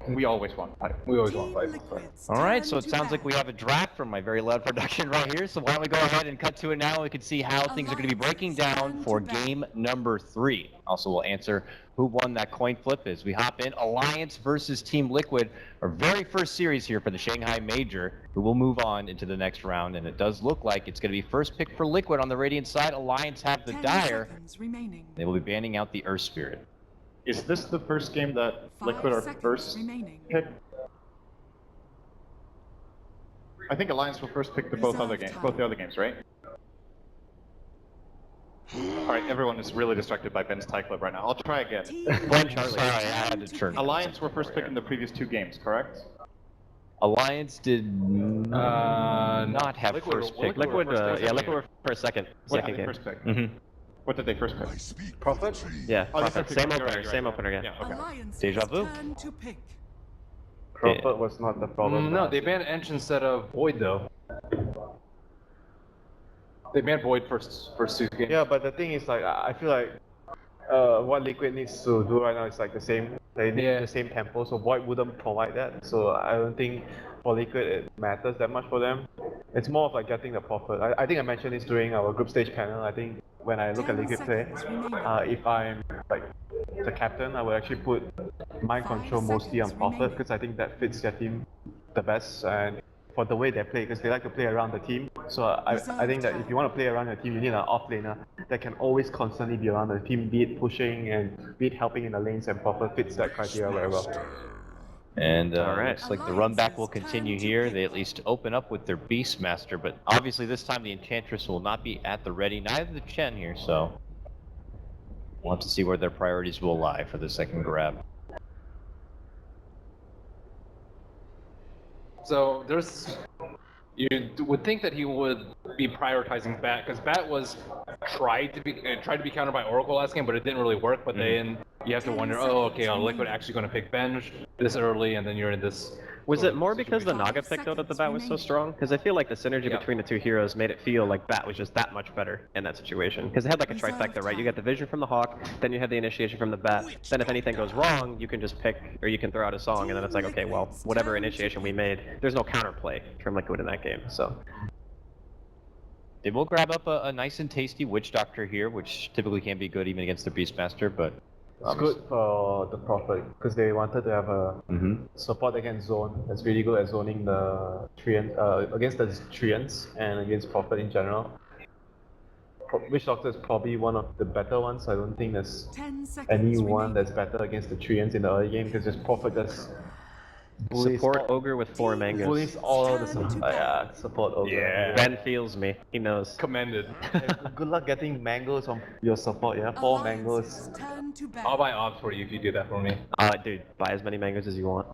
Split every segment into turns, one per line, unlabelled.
We always want fight.
We always want fight.
Alright, so it sounds like we have a draft from my very loud production right here, so why don't we go ahead and cut to it now. We can see how things are going to be breaking down for game number 3. Also, we'll answer who won that coin flip as we hop in. Alliance versus Team Liquid, our very first series here for the Shanghai Major, who will move on into the next round, and it does look like it's going to be first pick for Liquid on the Radiant side. Alliance have the Dire. They will be banning out the Earth Spirit.
Is this the first game that Liquid are first pick? I think Alliance will first pick both the other games, right? Alright, everyone is really distracted by Ben's tie clip right now. I'll try again.
Blame Charlie. Sorry, I had to turn.
Alliance were first pick in the previous 2 games, correct?
Alliance did not have
Liquid,
first pick.
Liquid
Liquid were first second.
What
Second
did they
game.
first pick?
Mm-hmm.
What did they first pick?
Prophet?
Yeah,
Oh, they
Prophet.
first picked-
Same
you're
opener,
right,
same
yeah.
opener, yeah.
Yeah, okay.
Deja vu.
Prophet was not the problem.
No, they banned Ench instead of Void though. They banned Void first 2 games.
Yeah, but the thing is, like, I feel like what Liquid needs to do right now is like the same. They need the same tempo, so Void wouldn't provide that. So I don't think for Liquid it matters that much for them. It's more of like getting the Prophet. I think I mentioned this during our group stage panel. I think when I look at Liquid play, if I'm like the captain, I would actually put mind control mostly on Prophet because I think that fits their team the best and for the way they play, because they like to play around the team. So I think that if you want to play around your team, you need an off-laner that can always constantly be around the team, be it pushing and be it helping in the lanes, and Prophet fits that criteria very well.
And looks like the run back will continue here. They at least open up with their Beastmaster, but obviously this time the Enchantress will not be at the ready, neither the Chen here, so we'll have to see where their priorities will lie for the second grab.
So you would think that he would be prioritizing Bat, because Bat was tried to be countered by Oracle last game, but it didn't really work. But then you have to wonder, oh, okay, are Liquid actually going to pick Bench this early, and then you're in this.
Was it more because the Naga pick though that the Bat was so strong? Because I feel like the synergy between the two heroes made it feel like Bat was just that much better in that situation. Because it had like a trifecta, right? You get the vision from the Hawk, then you had the initiation from the Bat. Then if anything goes wrong, you can just pick, or you can throw out a song, and then it's like, okay, well, whatever initiation we made, there's no counterplay from Liquid in that game. So
They will grab up a nice and tasty Witch Doctor here, which typically can be good even against the Beastmaster, but
it's good for the Prophet because they wanted to have a support that can zone. That's really good at zoning the Treant against the Treants and against Prophet in general. Witch Doctor is probably one of the better ones. I don't think there's anyone that's better against the Treants in the early game because just Prophet just
support Ogre with 4 mangoes.
Bullies all the support Ogre.
Yeah. Ben feels me. He knows.
Commended.
Good luck getting mangoes on your support, yeah? 4 mangoes.
I'll buy ops for you if you do that for me.
Dude, buy as many mangoes as you want.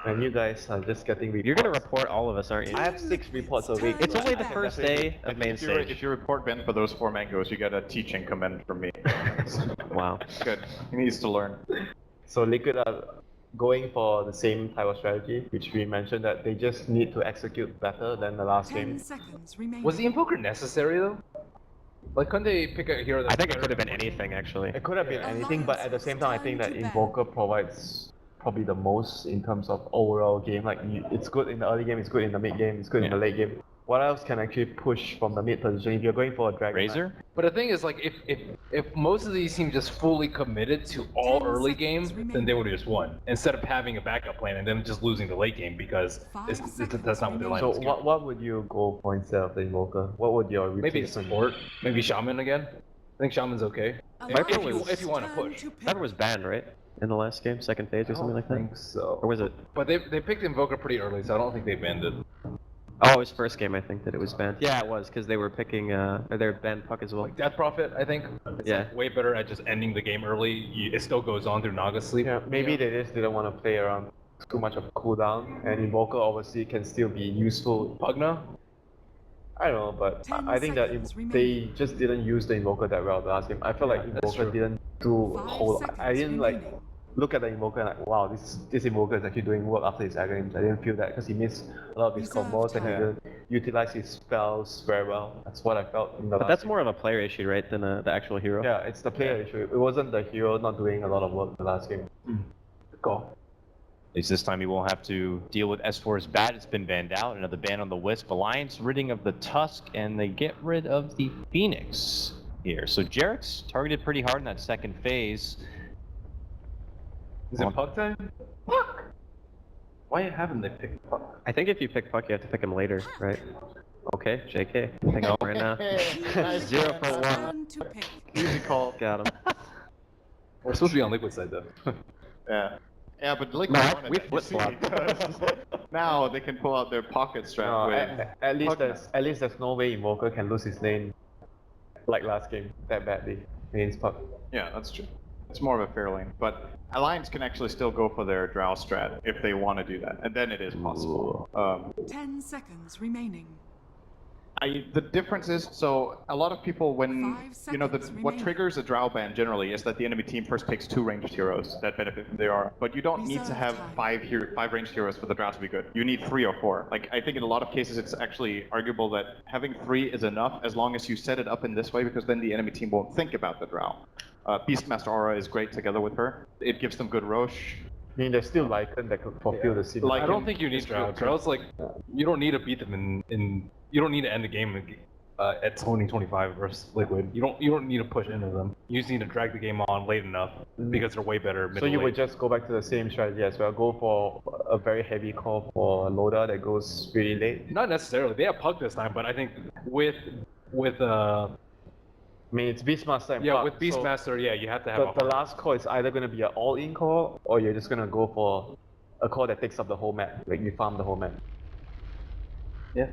And you guys are just getting reports.
You're gonna report all of us, aren't you?
I have 6 reports a week.
It's only the first day of main stage.
If you report Ben for those 4 mangoes, you get a teaching commend from me.
Wow.
Good. He needs to learn.
So Liquid are going for the same type of strategy, which we mentioned that they just need to execute better than the last game.
Was the Invoker necessary though? Like, couldn't they pick a hero that
I think it could have been anything, actually.
It could have been anything, but at the same time, I think that Invoker provides probably the most in terms of overall game. Like, it's good in the early game, it's good in the mid game, it's good in the late game. What else can actually push from the mid position if you're going for a Dragon?
Razor?
But the thing is, like, if most of these teams just fully committed to all early games, then they would have just won. Instead of having a backup plan and then just losing the late game because that's not what their line
So
is.
what would you go for instead of the Invoker? What would your
Maybe
replacement
support? Maybe Shaman again? I think Shaman's okay. If you want to push.
Viper was banned, right? In the last game, second phase or something like that?
I think so.
Or was it?
But they picked Invoker pretty early, so I don't think they banned it.
Oh, it was first game, I think, that it was banned. Yeah, it was, because they were picking, or they were banned Puck as well.
Like Death Prophet, I think. It's like way better at just ending the game early. It still goes on through Naga sleep.
Yeah, maybe they just didn't want to play around too much of a cooldown, and Invoker obviously can still be useful.
Pugna?
I don't know, but I think that they just didn't use the Invoker that well the last game. I felt like Invoker didn't do a whole lot. I didn't like look at the Invoker and like, wow, this Invoker is actually doing work after his aggro games. I didn't feel that because he missed a lot of his combos and he didn't utilize his spells very well. That's what I felt in the
But that's more of a player issue, right, than the actual hero?
Yeah, it's the player issue. It wasn't the hero not doing a lot of work the last game. Go.
At least this time he won't have to deal with S4's bat. It's been banned out. Another ban on the Wisp. Alliance ridding of the Tusk, and they get rid of the Phoenix here. So Jarek's targeted pretty hard in that second phase.
Is it Puck time? Puck! Why haven't they picked Puck?
I think if you pick Puck, you have to pick him later, right? Okay, JK. Pick him right now.
Nice
0 for 1.
Turn to pick.
Easy call.
Got him.
We're supposed to be on Liquid side though.
Yeah. Yeah, but Liquid
No,
wanted
we
that, you see,
flip-flopped.
because now they can pull out their pocket strap
No,
with
at least
Puck.
there's no way Invoker can lose his lane like last game that badly against Puck.
Yeah, that's true. It's more of a fair lane, but Alliance can actually still go for their Drow strat if they want to do that, and then it is possible.
10 seconds remaining.
The difference is, so a lot of people, when
5
you know,
seconds
what
remaining.
triggers a Drow ban generally is that the enemy team first picks 2 ranged heroes that benefit from the aura. But you don't need to
Reserve
have
time.
5 ranged heroes for the Drow to be good. You need 3 or 4. Like, I think in a lot of cases it's actually arguable that having 3 is enough as long as you set it up in this way, because then the enemy team won't think about the Drow. Beastmaster aura is great together with her. It gives them good Roche.
I mean, there's still Lycan that could fulfill the scene.
Like-
I don't think you need Drow. Drow's like, you don't need to beat them in you don't need to end the game at 2025 versus Liquid. You don't need to push into them. You just need to drag the game on late enough because they're way better middle
So you
lane.
would just go back to the same strategy as well. Go for a very heavy call for Loda that goes really late.
Not necessarily. They have Puck this time, but I think with
I mean, it's Beastmaster and
yeah,
Puck,
with
so
Beastmaster, yeah, you have to have a
the last call is either going to be an all-in call, or you're just going to go for a call that takes up the whole map. Like, you farm the whole map.
Yeah.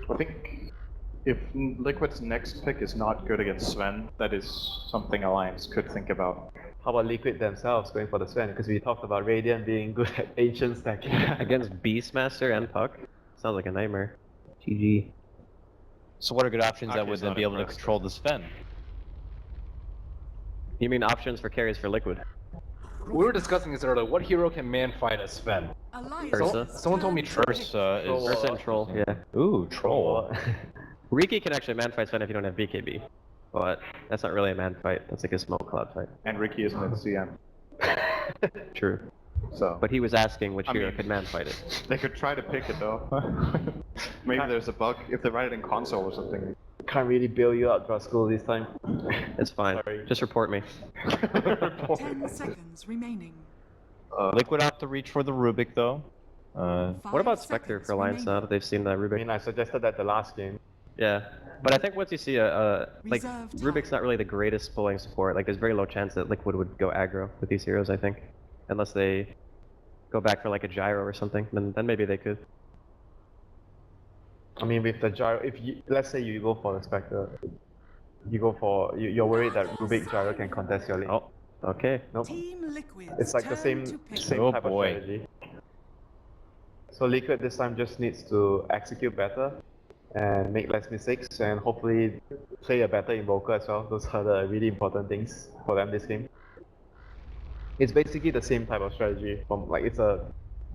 I think if Liquid's next pick is not good against Sven, that is something Alliance could think about.
How about Liquid themselves going for the Sven? Because we talked about Radiant being good at ancient stacking.
Against Beastmaster and Puck? Sounds like a nightmare. GG.
So what are good options that
Aki's
would then
not
be able to
impressed.
control the Sven?
You mean options for carries for Liquid?
We were discussing this earlier. What hero can man fight a Sven?
Alliance
Ursa.
Someone told me
turn to pick.
Ursa is...
Troll.
Ursa and Troll, yeah.
Ooh, Troll.
Riki can actually man fight Sven if you don't have BKB. But that's not really a man fight, that's like a smoke cloud fight.
And Ricky isn't at CM.
True.
So
But he was asking which
I
hero
mean-
could man fight it.
they could try to pick it though. Maybe there's a bug if they write it in console or something.
Can't really bail you out, Draskull, this time.
It's fine.
Sorry.
Just report me.
10 seconds remaining.
Liquid opt to reach for the Rubik though.
What about Spectre for Alliance now that they've seen that
I
Rubik?
mean, I suggested that the last game.
Yeah. But I think once you see like,
Reserve time.
Rubik's not really the greatest pulling support. Like, there's very low chance that Liquid would go aggro with these heroes, I think. Unless they go back for like a gyro or something, then maybe they could.
I mean, with the gyro, if you, let's say you go for the Spectre, you go for, you're worried that Rubik gyro can contest your lane.
Oh, okay.
Nope.
Team Liquid.
It's like the
turn to
same
pick.
Oh
type
boy.
of strategy. So Liquid this time just needs to execute better and make less mistakes, and hopefully play a better Invoker as well. Those are the really important things for them this game. It's basically the same type of strategy from, like, it's a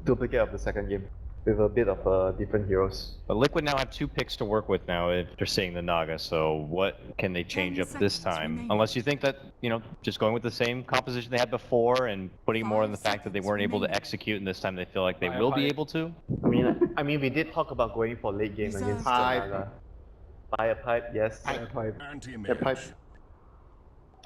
duplicate of the second game with a bit of different heroes.
But Liquid now have 2 picks to work with now if they're seeing the Naga, so what can they change
10
up this
seconds
time?
remaining.
Unless you think that, you know, just going with the same composition they had before and putting more on the
5
fact that they
seconds
weren't able to
remaining.
execute and this time they feel like they
I-
will be
I-
able to?
I mean, we did talk about going for late game
Reserve
against
Pipe.
Naga. Buy a pipe, yes.
Pipe.
Anti-mage.
Yeah, pipe.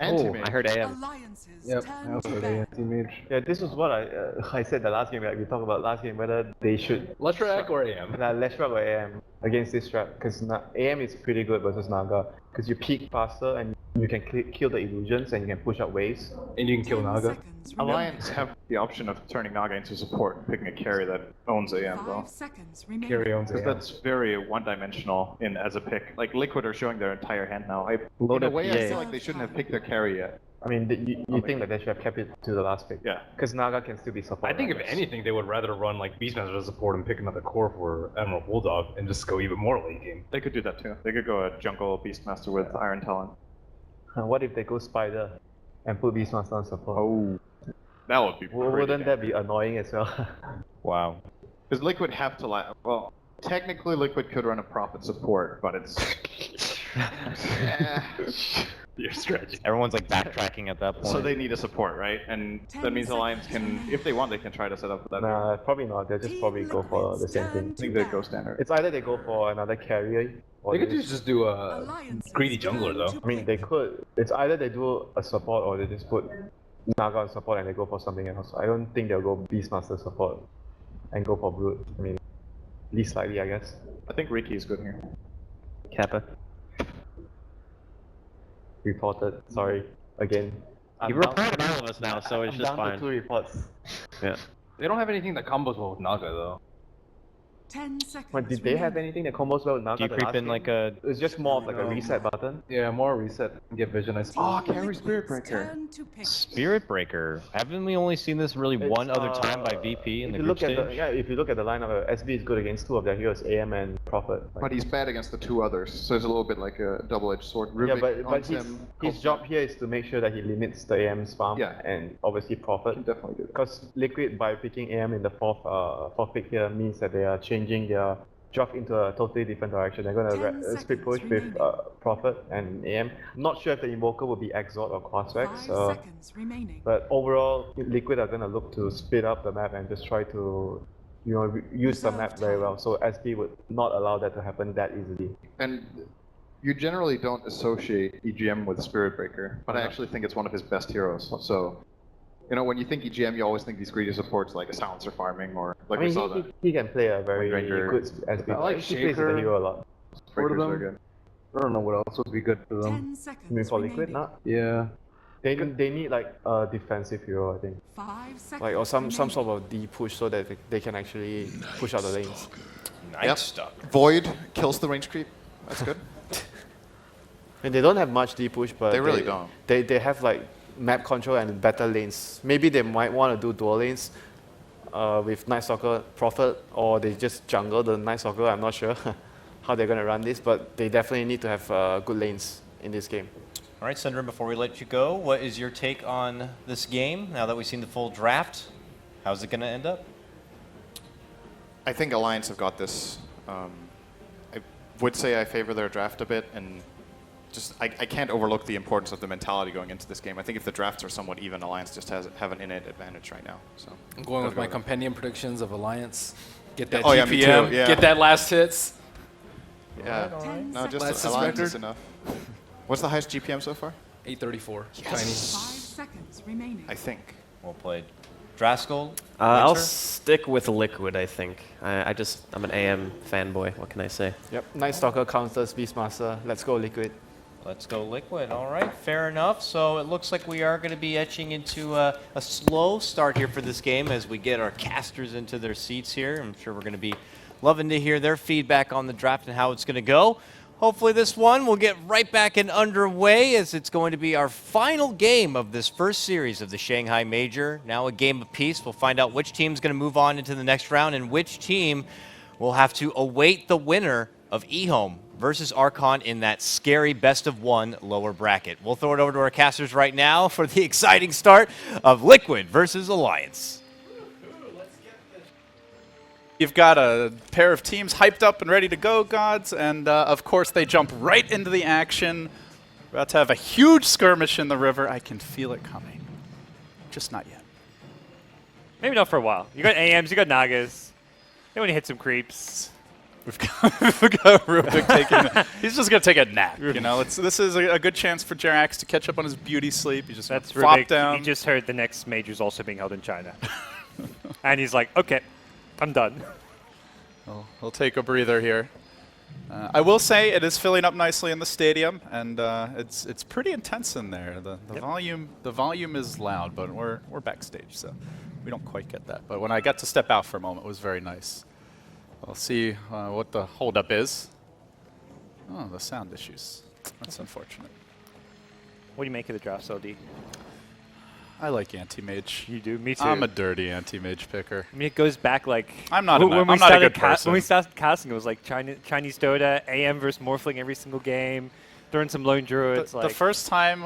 Oh,
Anti-mage.
I heard AM.
Alliances
Yep.
turn to ban.
Yeah, this was what I said the last game. Like, we talked about last game whether they should
Leshrac or AM?
Leshrac or AM against this strat, because AM is pretty good versus Naga because you peak faster and you can kill the illusions and you can push up waves.
And you can kill
10
Naga.
seconds remaining.
Alliance have the option of turning Naga into support and picking a carry that owns AM though.
5 seconds remaining.
Carry on
Because that's very one-dimensional in as a pick. Like Liquid are showing their entire hand now. In
Load
a
up
way, I
PA.
feel like they shouldn't have picked their carry yet.
I mean, you think that they should have kept it to the last pick?
Yeah.
Because Naga can still be support.
I think if
guess.
anything, they would rather run like Beastmaster as support and pick another core for Admiral Bulldog and just go even more late game.
They could do that too. They could go a jungle Beastmaster with Iron Talon.
What if they go Spider and put Beastmaster on support?
Oh, that would be pretty
Wouldn't that be annoying as well?
Wow.
Because Liquid have to like, well, technically Liquid could run a Prophet support, but it's...
You're stretching.
Everyone's like backtracking at that point.
So they need a support, right? And that means Alliance can, if they want, they can try to set up that.
Nah, probably not. They'll just probably go for the same thing.
I think they go standard.
It's either they go for another carrier or
They could just do a greedy jungler though.
I mean, they could. It's either they do a support or they just put Naga on support and they go for something else. I don't think they'll go Beastmaster support and go for Brute. I mean, least likely, I guess.
I think Riki is good here.
Kappa.
Reported. Sorry. Again.
You reported all of us now, so it's
I'm
just
down
fine.
to 2 reports.
Yeah.
They don't have anything that combos well with Naga though.
10 seconds.
But did they have anything that combos well with Naga?
Do you
the
creep
last
in
game?
like a
It's just more of like a reset button.
Yeah, more reset and get vision. I suppose.
Oh, carry Spirit Breaker.
Spirit Breaker? Haven't we only seen this really one other time by VP in
if
the
you
group
look at
stage?
the, yeah, if you look at the lineup, SB is good against 2 of their heroes, AM and Prophet. Like,
But he's bad against the 2 others, so it's a little bit like a double-edged sword.
yeah,
Rubik
but
on
his job here is to make sure that he limits the AM spam
Yeah.
and obviously Prophet.
can definitely do that.
Because Liquid, by picking AM in the fourth pick here, means that they are changing their draft into a totally different direction. They're going
10
to split push
seconds
with
remaining.
Prophet and AM. Not sure if the Invoker will be Exort or
5
Quasvex,
seconds remaining.
but overall, Liquid are going to look to split up the map and just try to, use the map very well. So SB would not allow that to happen that easily.
And you generally don't associate EGM with Spirit Breaker, but I actually think it's one of his best heroes. So, when you think EGM, you always think these greedy supports like a Silencer farming or like
I mean,
we saw that.
he can play a very
Ranger.
good SB.
I like
he plays with the
Shaker.
hero a lot.
Breakers
them.
are good.
I don't know what else would be good for them.
10 seconds
You mean for
remaining.
Liquid, not?
Yeah.
They need like a defensive hero, I think.
5 seconds
Like, or some
remaining.
sort of D push so that they can actually push out the lanes.
Nice stuff.
Void kills the range creep. That's good.
And they don't have much D push, but
They really don't.
They have like map control and better lanes. Maybe they might want to do dual lanes with Night Stalker Prophet, or they just jungle the Night Stalker. I'm not sure how they're going to run this, but they definitely need to have good lanes in this game.
All right, Sundram, before we let you go, what is your take on this game now that we've seen the full draft? How's it going to end up?
I think Alliance have got this. I would say I favor their draft a bit, and just I can't overlook the importance of the mentality going into this game. I think if the drafts are somewhat even, Alliance just have an innate advantage right now. So
I'm going with
Gotta
my
go
compendium predictions of Alliance. Get that
Oh, yeah, me too,
GPM,
yeah.
get that last hits.
Yeah, no, just
Last
Alliance is
record.
enough. What's the highest GPM so far?
834.
Five
Chinese.
seconds remaining.
I think.
Well played. Draskell?
I'll
Winter?
stick with Liquid, I think. I'm an AM fanboy. What can I say?
Yep, Night Stalker counters Beastmaster. Let's go Liquid.
Let's go Liquid. All right, fair enough. So it looks like we are going to be etching into a slow start here for this game as we get our casters into their seats here. I'm sure we're going to be loving to hear their feedback on the draft and how it's going to go. Hopefully this one will get right back and underway as it's going to be our final game of this first series of the Shanghai Major. Now a game apiece. We'll find out which team's going to move on into the next round and which team will have to await the winner of eHome versus Archon in that scary best-of-1 lower bracket. We'll throw it over to our casters right now for the exciting start of Liquid versus Alliance.
You've got a pair of teams hyped up and ready to go, gods, and of course they jump right into the action. We're about to have a huge skirmish in the river. I can feel it coming. Just not yet.
Maybe not for a while. You got AMs, you got Nagas. Then when you hit some creeps.
We've got Rubik taking. He's just gonna take a nap. This is a good chance for Jerax to catch up on his beauty sleep. He just
That's
flop
Rubik.
down.
He just heard the next major's also being held in China. And he's like, okay, I'm done.
He'll take a breather here. I will say it is filling up nicely in the stadium, and it's pretty intense in there. The volume is loud, but we're backstage, so we don't quite get that. But when I got to step out for a moment, it was very nice. I'll see what the holdup is. Oh, the sound issues. That's unfortunate.
What do you make of the draft, LD?
I like anti-mage.
You do? Me too.
I'm a dirty anti-mage picker.
I mean, it goes back like...
I'm not a
when
I'm not a good person.
When we started casting, it was like Chinese Dota, AM versus Morphling every single game, throwing some lone druids.
The first time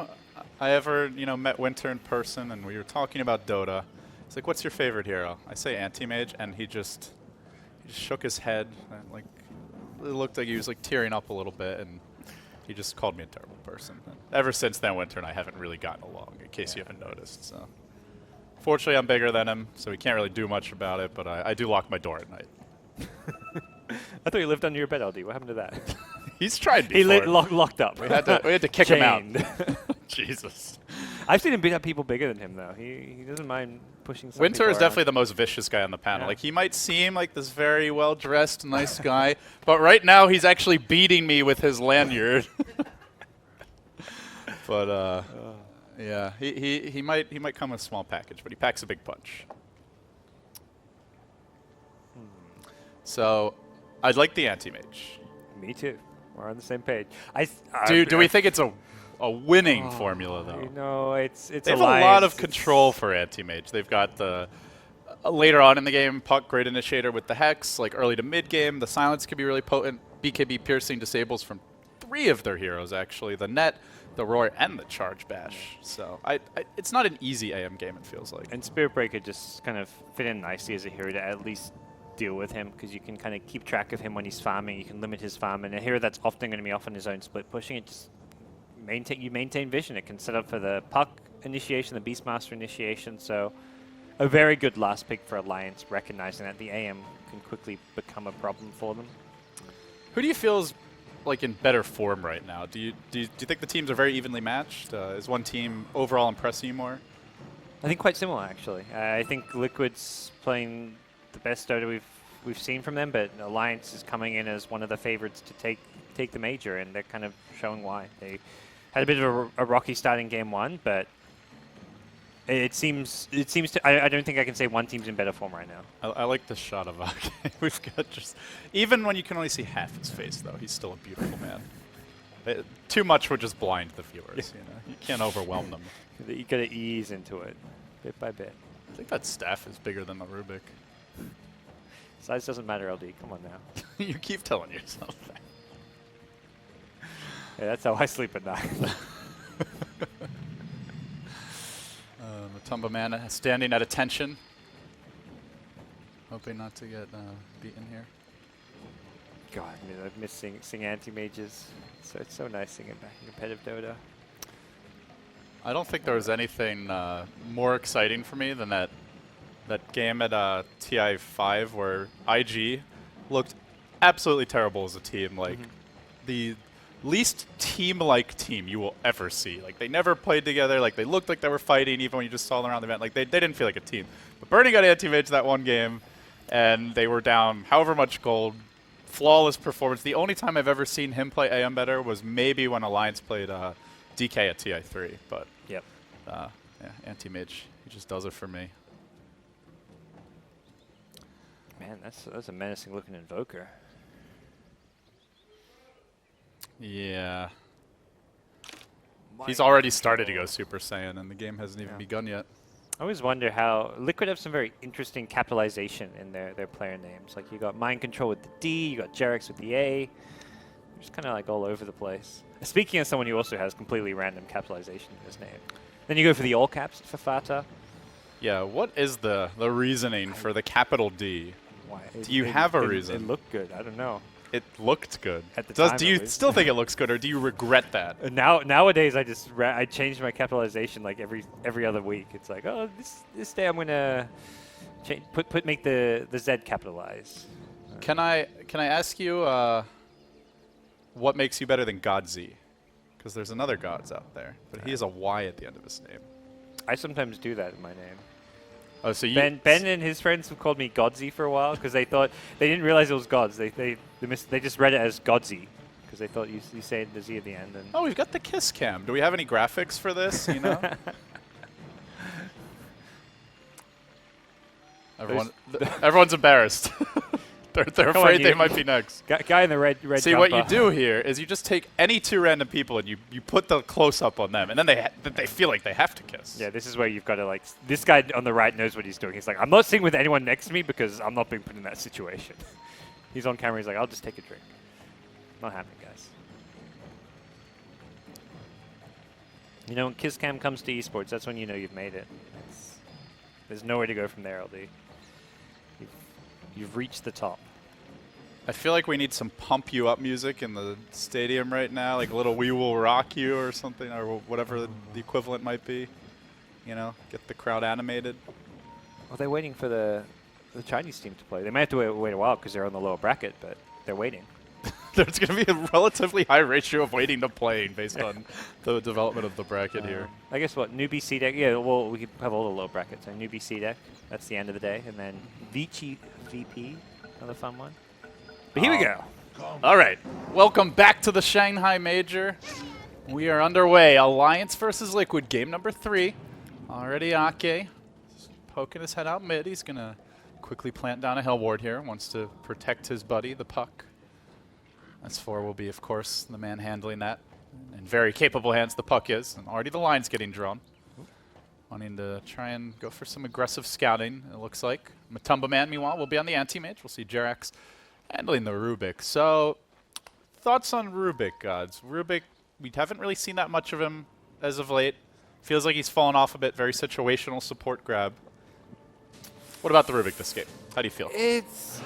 I ever met Winter in person and we were talking about Dota, he's like, "What's your favorite hero?" I say anti-mage, and he just shook his head. And, it looked like he was tearing up a little bit, and he just called me a terrible person. And ever since then, Winter and I haven't really gotten along, in case you haven't noticed. So, fortunately, I'm bigger than him, so he can't really do much about it. But I do lock my door at night.
I thought you lived under your bed, LD. What happened to that?
He's tried
He
before.
locked up.
We had to kick him out.
Chained.
Jesus.
I've seen him beat up people bigger than him, though. He doesn't mind pushing some
Winter
people
is
around.
definitely the most vicious guy on the panel.
Yeah.
Like, he might seem like this very well-dressed, nice guy, but right now he's actually beating me with his lanyard. But yeah, he might come with a small package, but he packs a big punch. So, I'd like the anti-mage.
Me too. We're on the same page.
Do we think it's a winning formula though?
You know, it's
They have a lot of control for anti-mage. They've got the later on in the game, Puck, great initiator with the Hex, like early to mid game. The silence can be really potent. BKB piercing disables from 3 of their heroes actually: the net, the roar, and the charge bash. So it's not an easy AM game. It feels like.
And Spirit Breaker just kind of fit in nicely as a hero to at least deal with him, because you can kind of keep track of him when he's farming. You can limit his farm, and a hero that's often going to be off on his own split pushing, it just maintain vision. It can set up for the Puck initiation, the Beastmaster initiation. So a very good last pick for Alliance, recognizing that the AM can quickly become a problem for them.
Who do you feel is like in better form right now? Do you think the teams are very evenly matched? Is one team overall impressing you more?
I think quite similar, actually. I think Liquid's playing the best Dota we've seen from them, but Alliance is coming in as one of the favorites to take the major, and they're kind of showing why. They had a bit of a rocky start in game 1, but it seems to. I don't think I can say one team's in better form right now.
I like the shot of Ake. We've got just even when you can only see half his face, though, he's still a beautiful man. Too much would just blind the viewers. You know, you can't overwhelm them.
You got to ease into it, bit by bit.
I think that staff is bigger than the Rubik.
Size doesn't matter, LD. Come on now.
You keep telling yourself that.
Yeah, that's how I sleep at night.
Matumba Man standing at attention. Hoping not to get beaten here.
God, I miss seeing anti-mages. So it's so nice seeing it back in competitive Dota.
I don't think there was anything more exciting for me than that game at TI5 where IG looked absolutely terrible as a team. Like the least team-like team you will ever see. Like, they never played together. Like, they looked like they were fighting even when you just saw them around the event. Like, they didn't feel like a team. But Bernie got anti-mage that one game, and they were down however much gold. Flawless performance. The only time I've ever seen him play AM better was maybe when Alliance played DK at TI3. But,
yep.
Yeah, anti-mage, he just does it for me.
Man, that's a menacing-looking Invoker.
Yeah. He's already started to go Super Saiyan, and the game hasn't even begun yet.
I always wonder how Liquid have some very interesting capitalization in their player names. Like, you got Mind Control with the D, you got Jerix with the A. They're just kind of like all over the place. Speaking of someone who also has completely random capitalization in his name. Then you go for the all caps for Fata.
Yeah, what is the reasoning for the capital D?
Why?
Do you have a reason?
It looked good. I don't know.
It looked good.
At the time,
do you still think it looks good, or do you regret that?
Nowadays, I change my capitalization like every other week. It's like, oh, this day I'm gonna make the Z capitalize.
Can I ask you what makes you better than Godz? Because there's another Gods out there, but he has a Y at the end of his name.
I sometimes do that in my name.
Oh, so
Ben and his friends have called me Godzy for a while because they didn't realize it was Gods. They just read it as Godzy because they thought you say the Z at the end. And
oh, we've got the kiss cam. Do we have any graphics for this? You know. Everyone's embarrassed. They're afraid they might be next.
Guy in the red
See,
jumper.
what you do here is you just take any 2 random people and you put the close-up on them, and then they feel like they have to kiss.
Yeah, this is where you've got to, like, this guy on the right knows what he's doing. He's like, I'm not sitting with anyone next to me because I'm not being put in that situation. He's on camera. He's like, I'll just take a drink. Not happening, guys. You know, when Kiss Cam comes to esports, that's when you know you've made it. There's nowhere to go from there, LD. You've reached the top.
I feel like we need some pump you up music in the stadium right now, like a little "We Will Rock You" or something, or whatever the equivalent might be. You know, get the crowd animated.
Well, they're waiting for the Chinese team to play. They might have to wait a while because they're on the lower bracket, but they're waiting.
There's going to be a relatively high ratio of waiting to playing based on the development of the bracket here.
I guess what, newbie C deck? Yeah, well, we could have all the low brackets. So newbie C deck, that's the end of the day. And then Vici VP, another fun one. But here we go.
All right, welcome back to the Shanghai Major. We are underway. Alliance versus Liquid, game number 3. Already Ake poking his head out mid. He's going to quickly plant down a Hell Ward here. Wants to protect his buddy, the puck. S4 will be, of course, the man handling that. In very capable hands, the puck is. And already the line's getting drawn. Wanting to try and go for some aggressive scouting, it looks like. Matumba Man, meanwhile, will be on the anti-mage. We'll see Jerax handling the Rubik. So, thoughts on Rubik, gods? Rubik, we haven't really seen that much of him as of late. Feels like he's fallen off a bit. Very situational support grab. What about the Rubik this game? How do you feel?
It's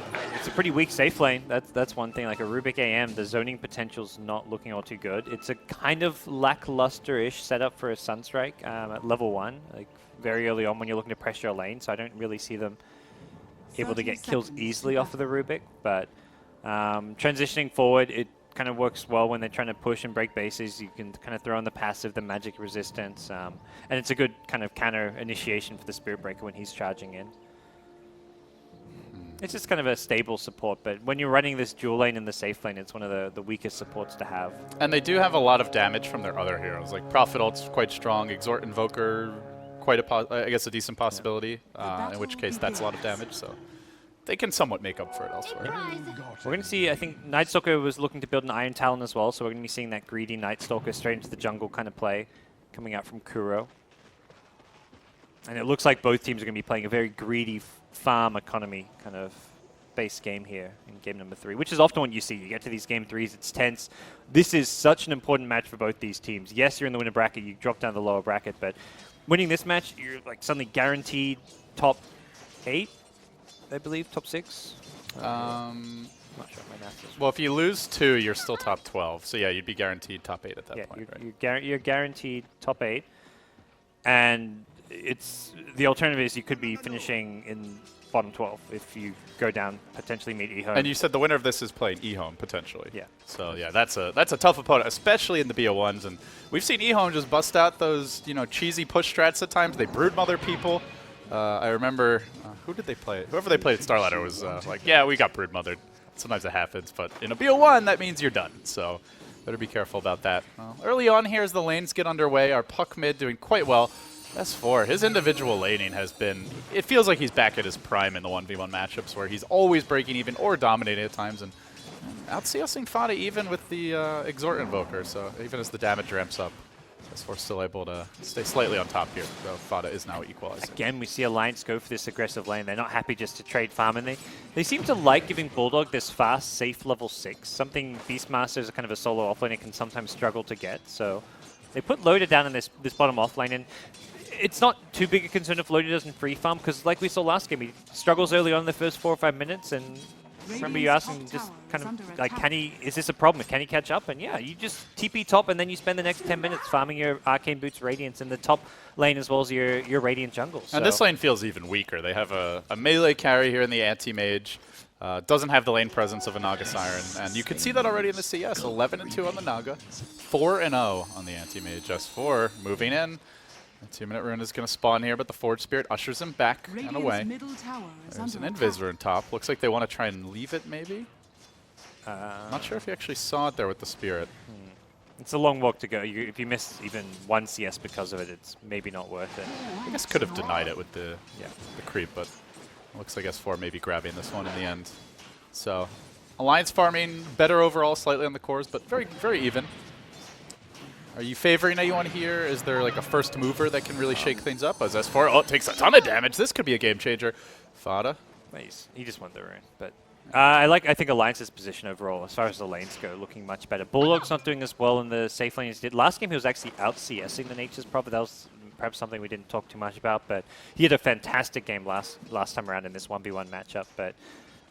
a pretty weak safe lane. That's one thing. Like a Rubik AM, the zoning potential's not looking all too good. It's a kind of lackluster-ish setup for a Sunstrike at level 1, like very early on when you're looking to pressure a lane. So I don't really see them able to get kills easily off of the Rubik. But transitioning forward, it kind of works well when they're trying to push and break bases. You can kind of throw in the passive, the magic resistance, and it's a good kind of counter initiation for the Spirit Breaker when he's charging in. It's just kind of a stable support, but when you're running this dual lane in the safe lane, it's one of the weakest supports to have.
And they do have a lot of damage from their other heroes. Like Prophet Ult's quite strong, Exhort Invoker, quite I guess a decent possibility, in which case that's a lot of damage, so they can somewhat make up for it elsewhere.
We're going to see, I think, Night Stalker was looking to build an Iron Talon as well, so we're going to be seeing that greedy Night Stalker straight into the jungle kind of play coming out from Kuro. And it looks like both teams are going to be playing a very greedy farm economy kind of base game here in game number 3, which is often what you see. You get to these game 3s, it's tense. This is such an important match for both these teams. Yes, you're in the winner bracket, you drop down the lower bracket, but winning this match, you're like suddenly guaranteed top 8, I believe, top 6. Not sure my math is.
Well, if you lose 2, you're still top 12. So yeah, you'd be guaranteed top 8 at that point, right?
You're guaranteed top 8, and it's the alternative is you could be finishing in bottom 12 if you go down, potentially meet eHome.
And you said the winner of this is playing eHome potentially.
Yeah.
So yeah, that's a tough opponent, especially in the BO1s. And we've seen eHome just bust out those cheesy push strats at times. They broodmother people. I remember who did they play? Whoever they played at Starladder was like, yeah, we got broodmothered. Sometimes it happens, but in a BO1 that means you're done. So better be careful about that. Early on here as the lanes get underway, our puck mid doing quite well. S4, his individual laning has been, it feels like he's back at his prime in the 1v1 matchups where he's always breaking even or dominating at times, and out CSing Fada even with the Exhort Invoker, so even as the damage ramps up, S4 still able to stay slightly on top here, though Fada is now equalizing.
Again, we see Alliance go for this aggressive lane. They're not happy just to trade farm, and they seem to like giving Bulldog this fast, safe level 6, something Beastmaster is kind of a solo offlane can sometimes struggle to get, so they put Loader down in this bottom offlane, and it's not too big a concern if Loader doesn't free farm, because like we saw last game, he struggles early on in the first 4 or 5 minutes, and remember you asked him just kind of like, is this a problem? Can he catch up? And yeah, you just TP top, and then you spend the next 10 minutes farming your Arcane Boots Radiance in the top lane as well as your Radiant jungle. So.
And this lane feels even weaker. They have a melee carry here in the anti-mage. Doesn't have the lane presence of a Naga Siren, and you can see that already in the CS. 11-2 on the Naga, 4-0 on the anti-mage. S4 moving in. The 2-minute rune is going to spawn here, but the Forge Spirit ushers him back and away. There's an Invisor in top. Looks like they want to try and leave it, maybe? Not sure if you actually saw it there with the Spirit.
It's a long walk to go. If you miss even 1 CS because of it, it's maybe not worth it.
I guess could have denied it with the creep, but it looks like S4 maybe grabbing this one in the end. So, Alliance farming better overall, slightly on the cores, but very, very even. Are you favoring anyone here? Is there like a first mover that can really shake things up? As S4, oh, it takes a ton of damage. This could be a game changer. Fada.
Nice. He just won the rune. But I think Alliance's position overall, as far as the lanes go, looking much better. Bulldog's not doing as well in the safe lane as he did. Last game he was actually out CSing the Nature's Prophet. That was perhaps something we didn't talk too much about, but he had a fantastic game last time around in this 1v1 matchup. But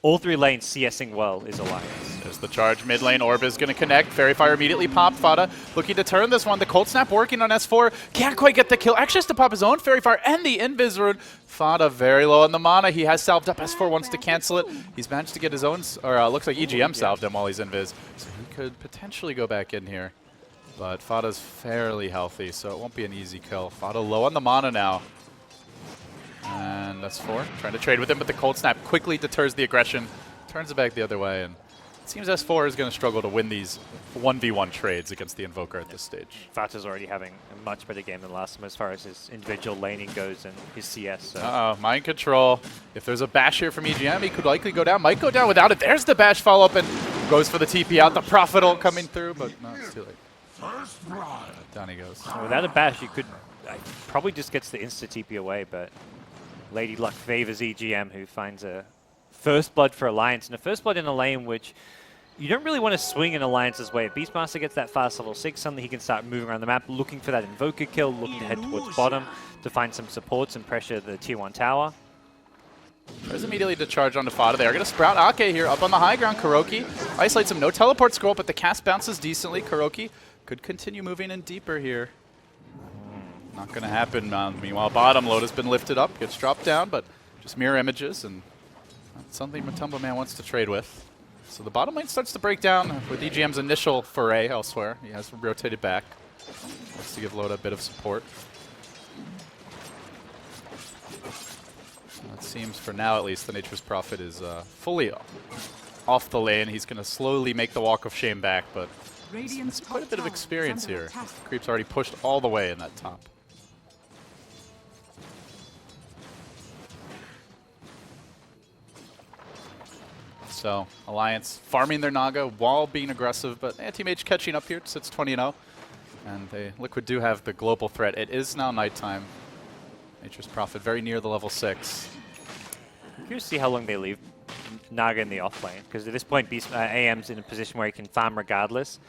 all 3 lanes CSing well is Alliance.
There's the charge mid lane. Orb is going to connect. Fairy Fire immediately popped. Fada looking to turn this one. The Cold Snap working on S4. Can't quite get the kill. Actually has to pop his own Fairy Fire and the Invis Rune. Fada very low on the mana. He has salved up. S4 wants to cancel it. He's managed to get his own, or looks like EGM salved him while he's Invis. So he could potentially go back in here. But Fada's fairly healthy, so it won't be an easy kill. Fada low on the mana now. And S4 trying to trade with him, but the Cold Snap quickly deters the aggression. Turns it back the other way, and it seems S4 is going to struggle to win these 1v1 trades against the Invoker at this stage.
Fata's already having a much better game than last time as far as his individual laning goes and his CS. So.
Uh-oh, mind control. If there's a bash here from EGM, he could likely go down. Might go down without it. There's the bash follow-up and goes for the TP out. The Prophet coming through, but no, it's too late. Down he goes.
Without a bash, you could probably just gets the insta TP away, but Lady Luck favors EGM, who finds a First Blood for Alliance, and a First Blood in a lane which you don't really want to swing in Alliance's way. If Beastmaster gets that fast level 6, suddenly he can start moving around the map, looking for that Invoker kill, looking to head towards bottom to find some supports and pressure the Tier 1 tower.
Tries immediately to charge onto Fada. They're going to sprout Ake here up on the high ground. Kuroki isolates him. No teleport scroll, but the cast bounces decently. Kuroki could continue moving in deeper here. Not going to happen. Meanwhile, bottom load has been lifted up. Gets dropped down, but just mirror images, and that's something Matumbo Man wants to trade with. So the bottom lane starts to break down with EGM's initial foray elsewhere. He has rotated back. Wants to give Loda a bit of support. It seems, for now at least, the Nature's Prophet is fully off the lane. He's going to slowly make the Walk of Shame back, but it's quite a bit of experience here. Creep's already pushed all the way in that top. So, Alliance farming their Naga while being aggressive, but Team H catching up here. It sits 20-0. And Liquid do have the global threat. It is now nighttime. Nature's Prophet very near the level 6.
I'm curious to see how long they leave Naga in the off lane, because at this point AM's in a position where he can farm regardless.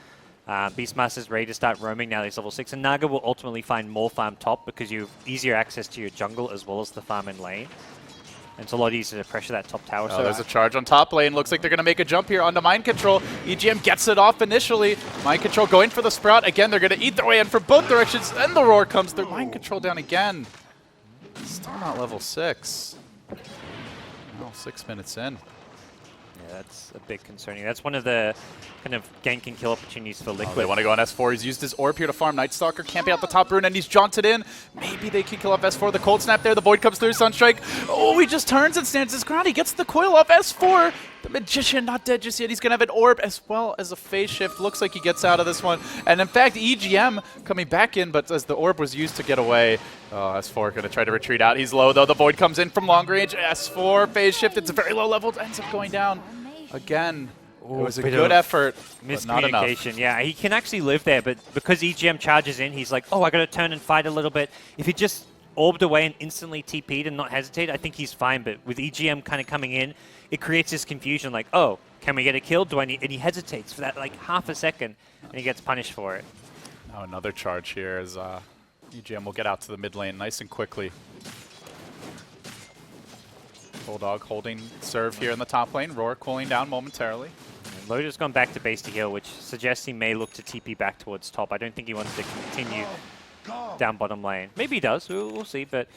Beastmaster's ready to start roaming now that he's level 6, and Naga will ultimately find more farm top because you have easier access to your jungle as well as the farm in lane. And it's a lot easier to pressure that top tower.
Oh,
so
there's a charge on top lane. Looks like they're going to make a jump here onto Mind Control. EGM gets it off initially. Mind Control going for the Sprout. Again, they're going to eat their way in from both directions, and the Roar comes through. Mind Control down again. Still not level 6. Well, 6 minutes in.
Yeah, that's a bit concerning. That's one of the kind of gank and kill opportunities for Liquid.
Oh, they want to go on S4. He's used his Orb here to farm Night Stalker, camping out the top rune, and he's jaunted in. Maybe they can kill off S4. The Cold Snap there. The Void comes through. Sunstrike. Oh, he just turns and stands his ground. He gets the coil off S4. The Magician not dead just yet. He's going to have an Orb as well as a phase shift. Looks like he gets out of this one. And in fact, EGM coming back in, but as the Orb was used to get away, S4 going to try to retreat out. He's low, though. The Void comes in from long range. S4 phase shift. It's a very low level. It ends up going down again. It was a good effort, but not enough.
Miscommunication, yeah. He can actually live there, but because EGM charges in, he's like, oh, I got to turn and fight a little bit. If he just orbed away and instantly TP'd and not hesitate, I think he's fine. But with EGM kind of coming in, it creates this confusion like, oh, can we get a kill? Do I need? And he hesitates for that like half a second, and he gets punished for it.
Now another charge here as EGM will get out to the mid lane nice and quickly. Bulldog holding serve here in the top lane. Roar cooling down momentarily.
Loda's gone back to base to heal, which suggests he may look to TP back towards top. I don't think he wants to continue down bottom lane. Maybe he does. We'll see, but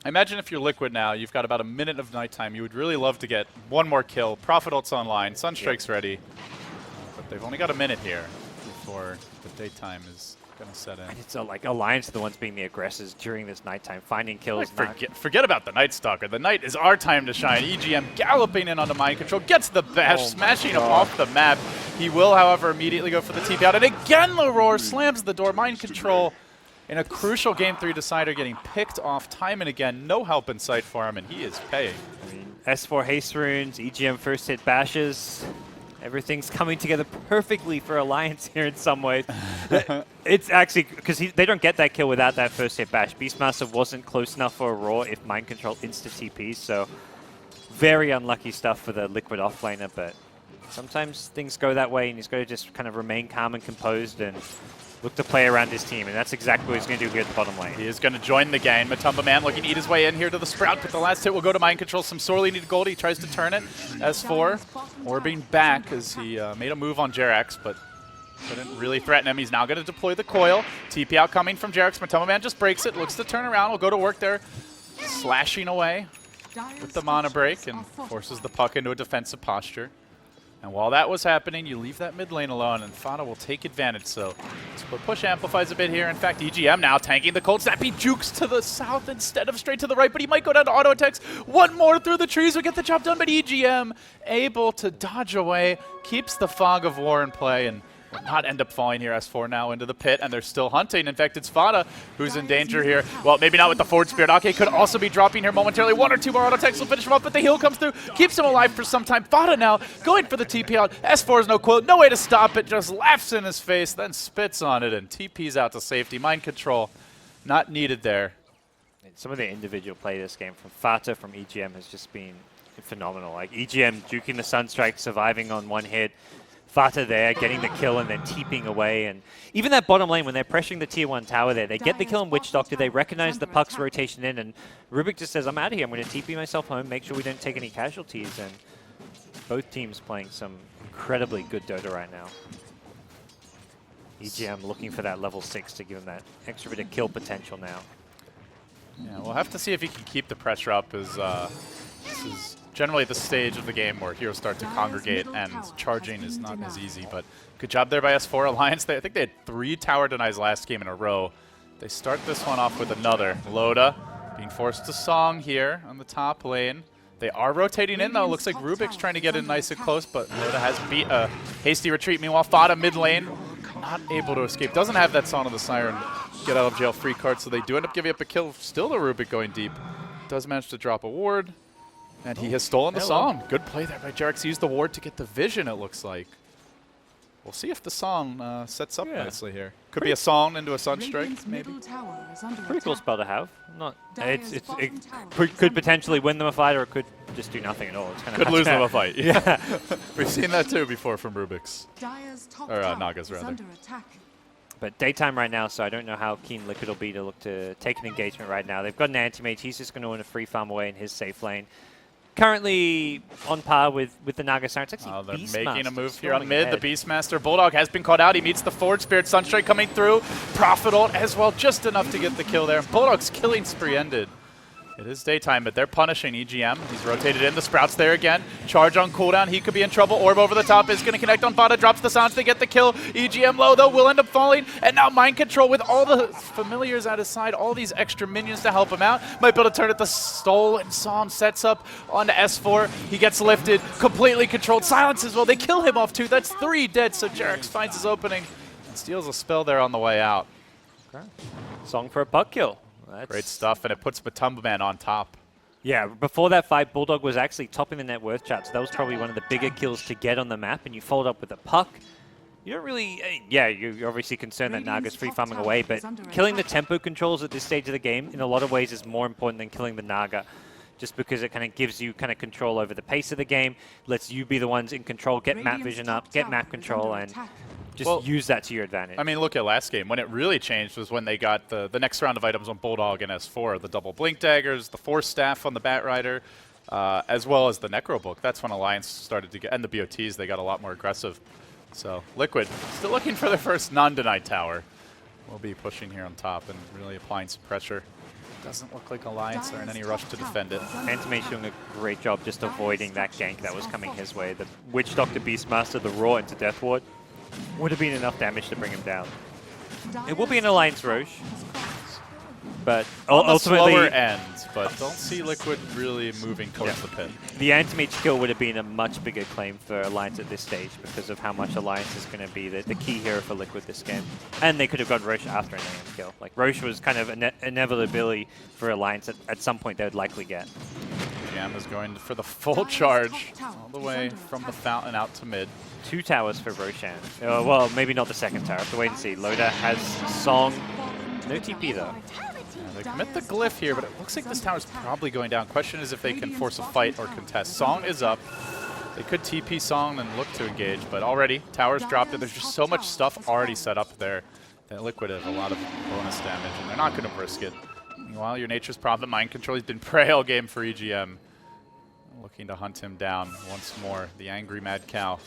I imagine if you're Liquid now, you've got about a minute of nighttime. You would really love to get one more kill. Prophet ult's online. Sunstrike's ready. But they've only got a minute here before the daytime is going to set in.
And it's like Alliance are the ones being the aggressors during this nighttime, finding kills.
Forget about the Night Stalker. The night is our time to shine. EGM galloping in onto Mind Control, gets the bash, smashing him off the map. He will, however, immediately go for the TP out. And again, the Roar slams the door. Mind Control in a crucial Game 3 decider getting picked off time and again. No help in sight for him, and he is paying.
I mean, S4 haste runes, EGM first hit bashes. Everything's coming together perfectly for Alliance here in some ways. It's actually, because they don't get that kill without that first hit bash. Beastmaster wasn't close enough for a Roar if Mind Control insta-TPs, so very unlucky stuff for the Liquid offlaner, but sometimes things go that way and he's got to just kind of remain calm and composed, and look to play around his team, and that's exactly what he's going to do here at the bottom lane.
He is going to join the game. Matumba Man looking to eat his way in here to the Sprout, but the last hit will go to Mind Control. Some sorely needed gold. He tries to turn it. S4 orbing back as he made a move on Jerax, but couldn't really threaten him. He's now going to deploy the coil. TP out coming from Jerax. Matumba Man just breaks it, looks to turn around. Will go to work there, slashing away with the mana break and forces the puck into a defensive posture. And while that was happening, you leave that mid lane alone, and Fada will take advantage. So split push amplifies a bit here. In fact, EGM now tanking the cold snap. He jukes to the south instead of straight to the right, but he might go down to auto attacks. One more through the trees will get the job done, but EGM able to dodge away, keeps the fog of war in play, and will not end up falling here. S4 now into the pit, and they're still hunting. In fact, it's Fada who's in danger here. Well, maybe not with the forward spirit. Ake could also be dropping here momentarily. One or two more auto attacks will finish him off, but the heal comes through, keeps him alive for some time. Fada now going for the TP out. S4 is no quote, no way to stop it, just laughs in his face, then spits on it, and TP's out to safety. Mind Control not needed there.
Some of the individual play this game from Fata, from EGM, has just been phenomenal. Like EGM juking the Sunstrike, surviving on one hit. Fata there, getting the kill and then TPing away. And even that bottom lane, when they're pressuring the tier 1 tower there, they get the kill on Witch Doctor, they recognize the puck's rotation in, and Rubik just says, I'm out of here, I'm going to TP myself home, make sure we don't take any casualties. And both teams playing some incredibly good Dota right now. EGM looking for that level 6 to give him that extra bit of kill potential now.
Yeah, we'll have to see if he can keep the pressure up, as this is generally the stage of the game where heroes start to congregate, and charging is not as easy. But good job there by S4 Alliance. I think they had 3 tower denies last game in a row. They start this one off with another. Loda being forced to Song here on the top lane. They are rotating in, though. Looks like Rubik's trying to get in nice and close, but Loda has beat a hasty retreat. Meanwhile, Fada mid lane, not able to escape. Doesn't have that Song of the Siren get out of jail free card, so they do end up giving up a kill. Still the Rubik going deep. Does manage to drop a ward. And he has stolen the song. Good play there by Jerax. He used the ward to get the vision, it looks like. We'll see if the song sets up nicely here. Could be a song into a Sunstrike, maybe.
Pretty cool spell to have. It could potentially win them a fight, or it could just do nothing at all. It's
could lose them a fight. Yeah. We've seen that too before from Rubik's. Or Naga's, rather.
But daytime right now, so I don't know how keen Liquid will be to look to take an engagement right now. They've got an anti-mage. He's just going to win a free farm away in his safe lane. Currently on par with the Naga Siren. It's actually
they're making a move here on mid. The Beastmaster Bulldog has been caught out. He meets the forward spirit. Sunstrike coming through. Profit ult as well, just enough to get the kill there. Bulldog's killing spree ended. It is daytime, but they're punishing EGM. He's rotated in. The Sprout's there again. Charge on cooldown. He could be in trouble. Orb over the top is going to connect on Fada. Drops the Sanch. They get the kill. EGM low, though, will end up falling. And now Mind Control with all the familiars at his side. All these extra minions to help him out. Might be able to turn it. The stolen Song sets up onto S4. He gets lifted. Completely controlled. Silence as well. They kill him off, too. That's 3 dead. So Jerax finds his opening and steals a spell there on the way out.
Okay. Song for a puck kill.
Great stuff, and it puts Matumba Man on top.
Yeah, before that fight, Bulldog was actually topping the net worth chart, so that was probably one of the bigger kills to get on the map, and you followed up with a puck. You don't really... yeah, you're obviously concerned that Naga's free farming away, but killing the tempo controls at this stage of the game, in a lot of ways, is more important than killing the Naga, just because it kind of gives you kind of control over the pace of the game, lets you be the ones in control, get map vision up, get map control, and just use that to your advantage.
I mean, look at last game. When it really changed was when they got the next round of items on Bulldog and S4, the double Blink Daggers, the Force Staff on the Bat Rider, as well as the Necro Book. That's when Alliance started to get, and the BOTs, they got a lot more aggressive. So Liquid still looking for their first non-denied tower. We'll be pushing here on top and really applying some pressure. Doesn't look like Alliance are in any rush to defend it.
Antimate's doing a great job just avoiding that gank that was coming his way. The Witch Doctor Beastmaster, the Raw into Death Ward, would have been enough damage to bring him down. It will be an Alliance Roche, but ultimately...
slower end, but don't see Liquid really moving towards the pit.
The Anti-Mage kill would have been a much bigger claim for Alliance at this stage because of how much Alliance is going to be the key hero for Liquid this game. And they could have got Roche after an AM kill. Like, Roche was kind of an inevitability for Alliance at some point they would likely get.
Jam is going for the full charge all the way from the fountain out to mid.
2 towers for Roshan. Well, maybe not the second tower. Have to wait and see. Loda has Song. No TP, though.
Yeah, they commit the glyph here, but it looks like this tower's probably going down. Question is if they can force a fight or contest. Song is up. They could TP Song and look to engage, but already, towers dropped, and there's just so much stuff already set up there. that Liquid have a lot of bonus damage, and they're not going to risk it. Meanwhile, your Nature's Prophet mind control has been prey all game for EGM. Looking to hunt him down once more. The angry Mad Cow.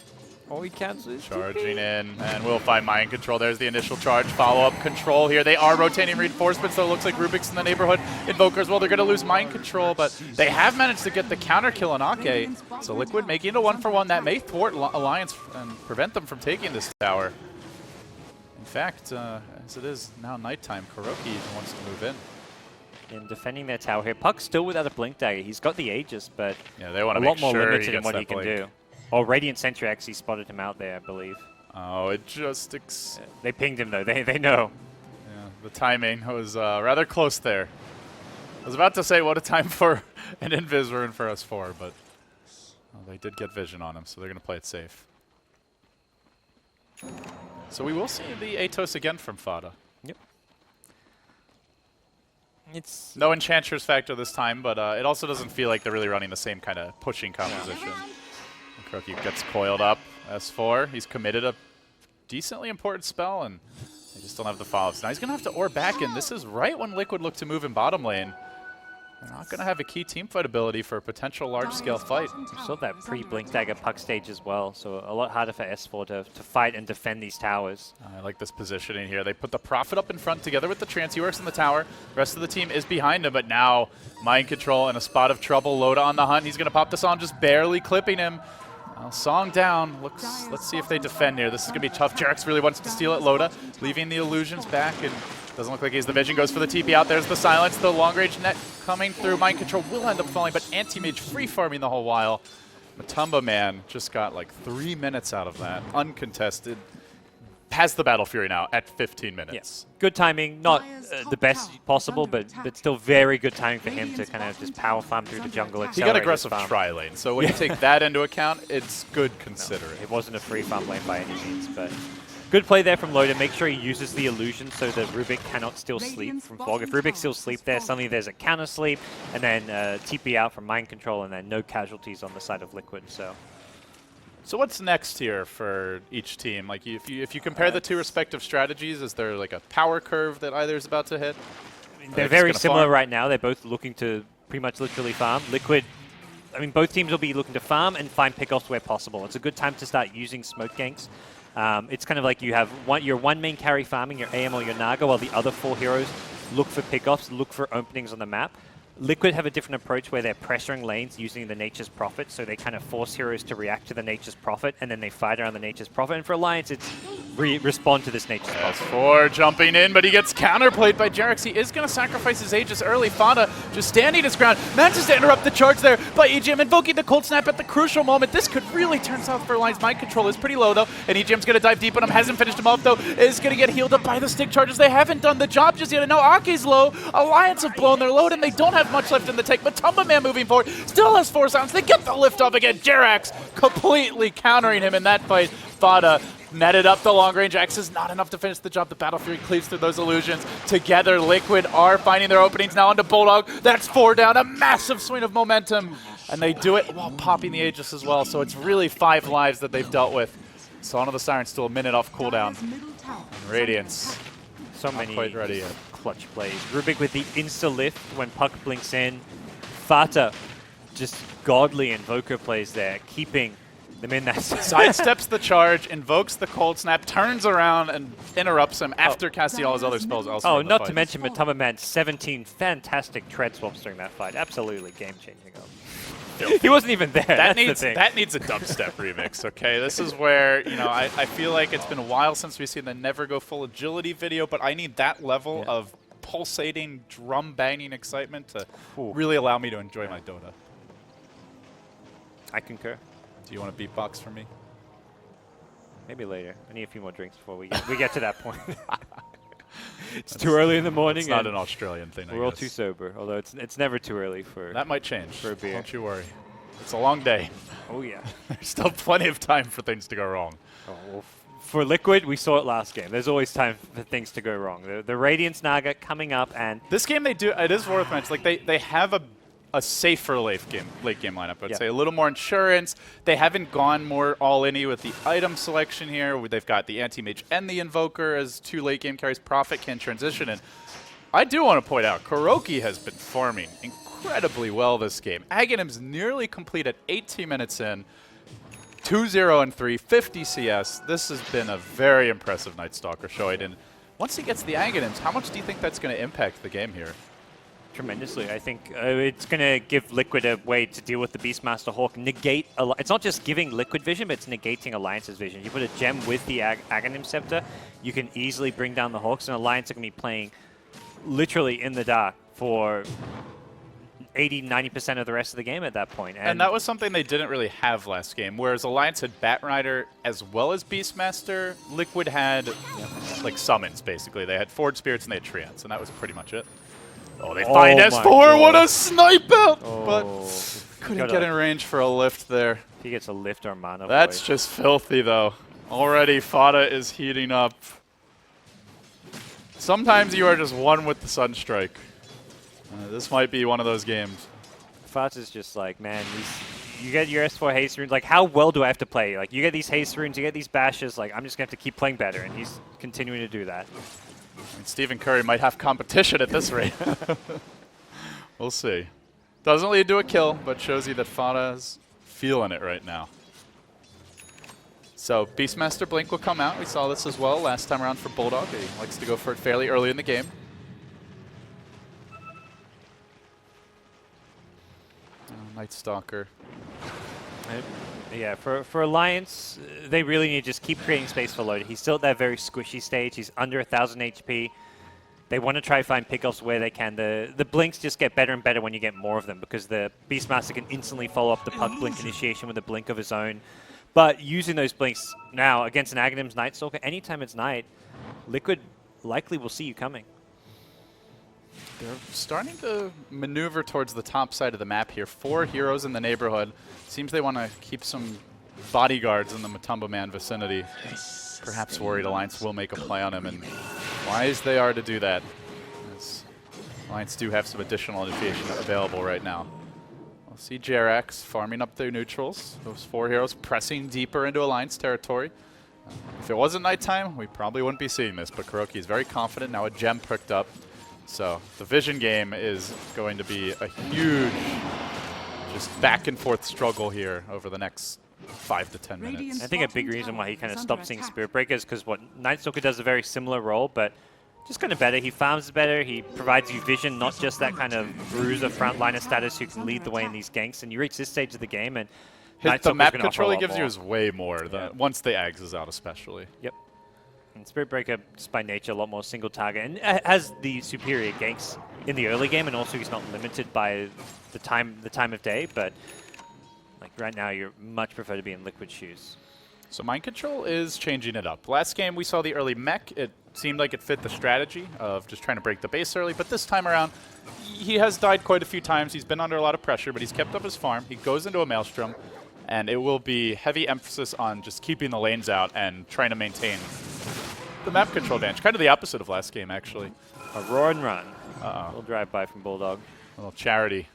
Oh, he cancels.
Charging in, and we'll find mind control. There's the initial charge. Follow-up control here. They are rotating reinforcements, so it looks like Rubik's in the neighborhood. Invoker as well. They're going to lose mind control, but they have managed to get the counter kill on Ake. So Liquid making it a 1-for-1. That may thwart Alliance and prevent them from taking this tower. In fact, as it is now nighttime, Kuroki even wants to move in.
In defending their tower here. Puck's still without a Blink Dagger. He's got the Aegis, but
yeah, they want
a
to
lot
make
more
sure
limited in what he
that
can
blink.
do. Oh, Radiant Sentry actually spotted him out there, I believe.
Oh, it just...
They pinged him, though. They know.
Yeah, the timing was rather close there. I was about to say what a time for an Invis rune for us4, but they did get vision on him, so they're going to play it safe. So we will see the Atos again from Fada.
Yep. It's
no Enchantress factor this time, but it also doesn't feel like they're really running the same kind of pushing composition. Kuroki gets coiled up. S4, he's committed a decently important spell, and they just don't have the follow-ups. Now he's going to have to ore back in. This is right when Liquid look to move in bottom lane. They're not going to have a key teamfight ability for a potential large-scale fight.
We saw that pre-Blink Dagger Puck stage as well, so a lot harder for S4 to fight and defend these towers.
I like this positioning here. They put the Prophet up in front together with the Trance. He works in the tower. The rest of the team is behind him, but now mind control and a spot of trouble. Loda on the hunt. He's going to pop this on, just barely clipping him. Song down. Let's see if they defend here. This is going to be tough. Jarex really wants to steal it. Loda leaving the illusions back, and doesn't look like he's the vision. Goes for the TP out. There's the silence. The long range net coming through. Mind control will end up falling, but anti-mage free farming the whole while. Matumba Man just got like 3 minutes out of that. Uncontested. Has the Battle Fury now at 15 minutes.
Yes. Good timing. Not the best possible, but still very good timing for him to kind of just power farm through the jungle.
He got aggressive tri-lane, so when you take that into account, it's good considering.
No, it wasn't a free farm lane by any means, but good play there from Loda. Make sure he uses the illusion so that Rubik cannot still sleep from Fog. If Rubik still sleep there, suddenly there's a counter sleep, and then TP out from mind control, and then no casualties on the side of Liquid.
So what's next here for each team? Like if you compare the two respective strategies, is there like a power curve that either is about to hit?
I mean, they're very similar right now. They're both looking to pretty much literally farm. Liquid, I mean, both teams will be looking to farm and find pickoffs where possible. It's a good time to start using smoke ganks. It's kind of like you have your one main carry farming, your AM or your Naga, while the other 4 heroes look for pickoffs, look for openings on the map. Liquid have a different approach where they're pressuring lanes using the Nature's Prophet, so they kind of force heroes to react to the Nature's Prophet, and then they fight around the Nature's Prophet. And for Alliance, it's respond to this Nature's Prophet.
S4 jumping in, but he gets counterplayed by Jarex. He is going to sacrifice his Aegis early. Fada just standing his ground, manages to interrupt the charge there by EGM, invoking the Cold Snap at the crucial moment. This could really turn south for Alliance. Mind control is pretty low, though, and EGM's going to dive deep on him. Hasn't finished him off, though. Is going to get healed up by the stick charges. They haven't done the job just yet, and now Ake's low. Alliance have blown their load, and they don't have much left in the tank. Matumba Man moving forward, still has 4 sounds. They get the lift off again. Jarex completely countering him in that fight. Fada netted up the long range X's, not enough to finish the job. The Battle Fury cleaves through those illusions. Together, Liquid are finding their openings now onto Bulldog. That's 4 down, a massive swing of momentum. And they do it while popping the Aegis as well, so it's really 5 lives that they've dealt with. Song of the Siren still a minute off cooldown. And Radiance,
so many
quite ready yet.
Clutch plays. Rubik with the insta-lift when Puck blinks in. Fata, just godly Invoker plays there, keeping them in that.
Sidesteps the charge, invokes the Cold Snap, turns around and interrupts him after casting all his other spells elsewhere.
Oh, not to mention Matumba Man, 17 fantastic tread swaps during that fight. Absolutely game-changing. He wasn't even there.
That needs a dubstep remix, okay? This is where, you know, I feel like it's been a while since we've seen the Never Go Full Agility video, but I need that level of pulsating, drum-banging excitement to really allow me to enjoy my Dota.
I concur.
Do you want to beatbox for me?
Maybe later. I need a few more drinks before we get to that point. It's too early in the morning.
It's not an Australian thing,
We're all too sober, although it's never too early for
that might change
for a beer.
Don't you worry. It's a long day.
Oh yeah.
There's still plenty of time for things to go wrong.
Oh, well, for Liquid, we saw it last game. There's always time for things to go wrong. The Radiance Naga coming up, and
this game it is worth mentioning. Like they have a a safer late game lineup. I'd say a little more insurance. They haven't gone more all-in-y with the item selection here. They've got the Anti-Mage and the Invoker as 2 late game carries. Prophet can transition in. I do want to point out, KuroKy has been farming incredibly well this game. Aghanim's nearly complete at 18 minutes in. 2-0 and 3, 50 CS. This has been a very impressive Night Stalker showing. And once he gets the Aghanims, how much do you think that's going to impact the game here?
Tremendously. I think it's going to give Liquid a way to deal with the Beastmaster Hawk, negate it's not just giving Liquid vision, but it's negating Alliance's vision. You put a gem with the Aghanim Scepter, you can easily bring down the Hawks, and Alliance are going to be playing literally in the dark for 80–90% of the rest of the game at that point.
And that was something they didn't really have last game, whereas Alliance had Batrider as well as Beastmaster. Liquid had like summons, basically. They had Forge Spirits and they had Treants, and that was pretty much it. Oh, they find S4! What a snipe out! But couldn't get in range for a lift there.
He gets a lift or mana.
That's just filthy, though. Already, Fada is heating up. Sometimes you are just one with the Sunstrike. This might be one of those games.
Fada's just like, man, you get your S4 haste runes. Like, how well do I have to play? Like, you get these haste runes, you get these bashes. Like, I'm just going to have to keep playing better, and he's continuing to do that.
I mean, Stephen Curry might have competition at this rate. We'll see. Doesn't lead to a kill, but shows you that Fada's feeling it right now. So Beastmaster Blink will come out. We saw this as well last time around for Bulldog. He likes to go for it fairly early in the game. Night Stalker.
Yeah, for Alliance, they really need to just keep creating space for Loader. He's still at that very squishy stage. He's under 1,000 HP. They want to try to find pickoffs where they can. The blinks just get better and better when you get more of them, because the Beastmaster can instantly follow up the Pug Blink initiation with a blink of his own. But using those blinks now against an Aghanim's Night Stalker, anytime it's night, Liquid likely will see you coming.
They're starting to maneuver towards the top side of the map here. 4 heroes in the neighborhood. Seems they want to keep some bodyguards in the Matumba Man vicinity. Perhaps worried Alliance will make a play on him, and wise they are to do that, as Alliance do have some additional initiation available right now. We'll see JRX farming up their neutrals. Those 4 heroes pressing deeper into Alliance territory. If it wasn't nighttime, we probably wouldn't be seeing this, but KuroKy is very confident. Now a gem picked up. So the vision game is going to be a huge just back and forth struggle here over the next 5 to 10 minutes.
I think a big reason why he kind of stopped seeing Spirit Breaker is because Night Stalker does a very similar role, but just kind of better. He farms better, he provides you vision, not just that kind of bruiser frontliner status who can lead the way in these ganks. And you reach this stage of the game, and
the map control he gives you is way more, once the Ags is out especially.
Yep. And Spirit Breaker, just by nature, a lot more single target, and has the superior ganks in the early game, and also he's not limited by the time of day. But like right now, you much prefer to be in Liquid shoes.
So Mind Control is changing it up. Last game we saw the early mech. It seemed like it fit the strategy of just trying to break the base early, but this time around, he has died quite a few times. He's been under a lot of pressure, but he's kept up his farm. He goes into a Maelstrom, and it will be heavy emphasis on just keeping the lanes out and trying to maintain the map control advantage. Kind of the opposite of last game, actually.
A roar and run.
Uh-oh.
We'll drive by from Bulldog.
A little charity.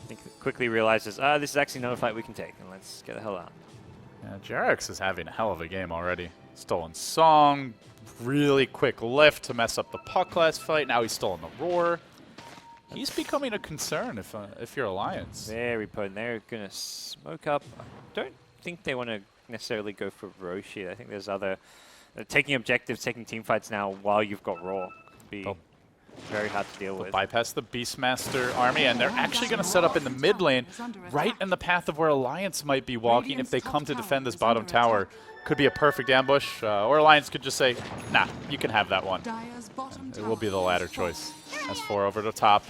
I think quickly realizes, this is actually not a fight we can take, and let's get the hell out.
Yeah, JRX is having a hell of a game already. Stolen Song, really quick lift to mess up the puck last fight. Now he's stolen the roar. He's becoming a concern if you're Alliance.
Very potent. They're going to smoke up. I don't think they want to necessarily go for Roshi. I think there's other... taking objectives, taking team fights now while you've got Raw. Be very hard to deal with.
Bypass the Beastmaster army, and they're actually going to set up in the mid lane, right in the path of where Alliance might be walking if they come to defend this bottom tower. Could be a perfect ambush, or Alliance could just say, nah, you can have that one. And it will be the latter choice. S4 over the top.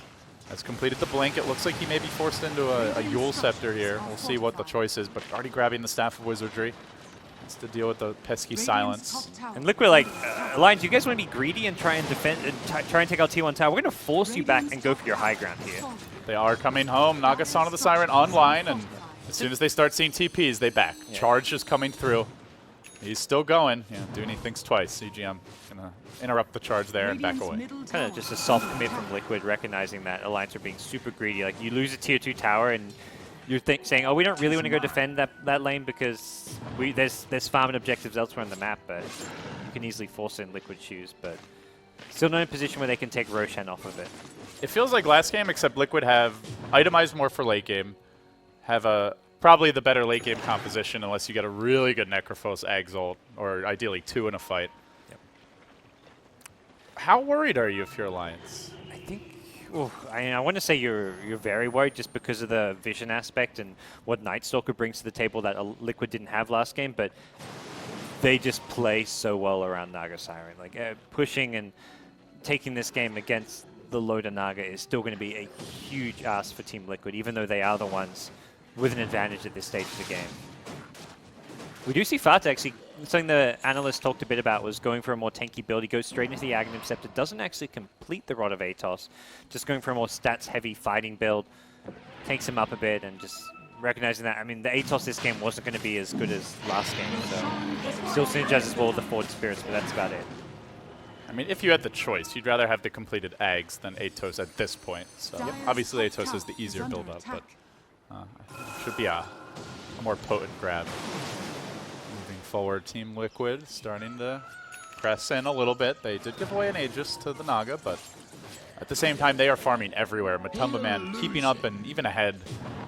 Has completed the blink. It looks like he may be forced into a Yule Scepter here. We'll see what the choice is, but already grabbing the Staff of Wizardry. Has to deal with the pesky silence.
And Liquid, like, Alliance, you guys want to be greedy and try and defend, try and take out T1 tower. We're going to force you back and go for your high ground here.
They are coming home. Nagasana the Siren online, and as soon as they start seeing TPs, they back. Yeah. Charge is coming through. He's still going. Yeah, Dooney thinks twice. CGM gonna interrupt the charge there and back away.
Kind of just a soft commit from Liquid, recognizing that Alliance are being super greedy. Like, you lose a tier 2 tower and you're saying, oh, we don't really want to go defend that lane because there's farming objectives elsewhere on the map, but you can easily force it in Liquid shoes, but still not in a position where they can take Roshan off of it.
It feels like last game, except Liquid have itemized more for late game, have probably the better late game composition unless you get a really good Necrophos Exalt, or ideally 2 in a fight.
Yep.
How worried are you if you're Alliance?
I think, I want to say you're very worried just because of the vision aspect and what Night Stalker brings to the table that Liquid didn't have last game, but they just play so well around Naga Siren. Like, pushing and taking this game against the Loda Naga is still going to be a huge ask for Team Liquid, even though they are the ones with an advantage at this stage of the game. We do see Fata actually, something the analyst talked a bit about was going for a more tanky build. He goes straight into the Aghanim Scepter, doesn't actually complete the Rod of Atos, just going for a more stats-heavy fighting build, takes him up a bit, and just recognizing that, I mean, the Atos this game wasn't going to be as good as last game, so still synergizes well with the Forward Spirits, but that's about it.
I mean, if you had the choice, you'd rather have the completed Ags than Atos at this point. So obviously Atos is the easier build-up, but should be a more potent grab. Moving forward, Team Liquid starting to press in a little bit. They did give away an Aegis to the Naga, but at the same time, they are farming everywhere. Matumba Man keeping up and even ahead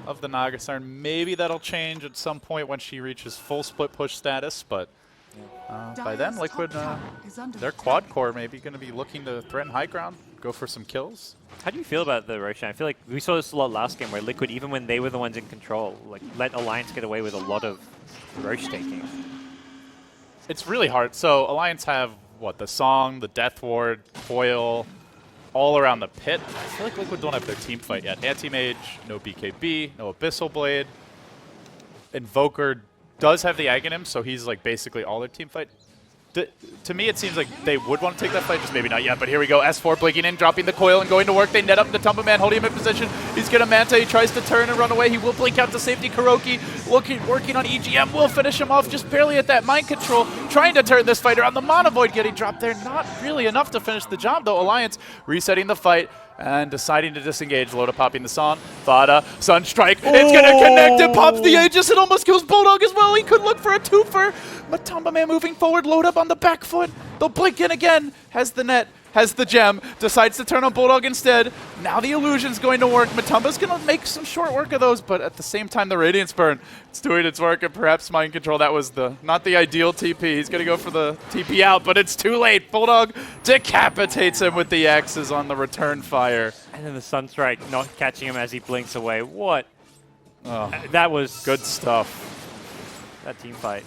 of the Naga Siren. Maybe that'll change at some point when she reaches full split push status, but by then, Liquid, their quad core maybe going to be looking to threaten high ground, go for some kills.
How do you feel about the Roshan? I feel like we saw this a lot last game where Liquid, even when they were the ones in control, like let Alliance get away with a lot of Rosh taking.
It's really hard. So Alliance have, what, the Song, the Death Ward, Coil, all around the pit. I feel like Liquid don't have their team fight yet. Anti-Mage, no BKB, no Abyssal Blade. Invoker does have the Aghanim, so he's like basically all their team fight. To me, it seems like they would want to take that fight, just maybe not yet, but here we go. S4 blinking in, dropping the coil and going to work. They net up the Tumba Man, holding him in position. He's going to Manta, he tries to turn and run away. He will blink out to safety. Kuroki working on EGM, will finish him off just barely at that mind control, trying to turn this fighter on. The Mana Void getting dropped there, not really enough to finish the job though. Alliance resetting the fight and deciding to disengage. Loda popping the Son. Fada, Sunstrike. Oh! It's going to connect. It pops the Aegis. It almost kills Bulldog as well. He could look for a twofer. Matumba Man moving forward. Load up on the back foot. They'll blink in again. Has the net. Has the gem. Decides to turn on Bulldog instead. Now the illusion's going to work. Matumba's going to make some short work of those, but at the same time, the Radiance Burn, it's doing its work, and perhaps Mind Control. That was not the ideal TP. He's going to go for the TP out, but it's too late. Bulldog decapitates him with the axes on the return fire.
And then the Sunstrike not catching him as he blinks away. What?
Oh,
that was
good stuff.
That team fight.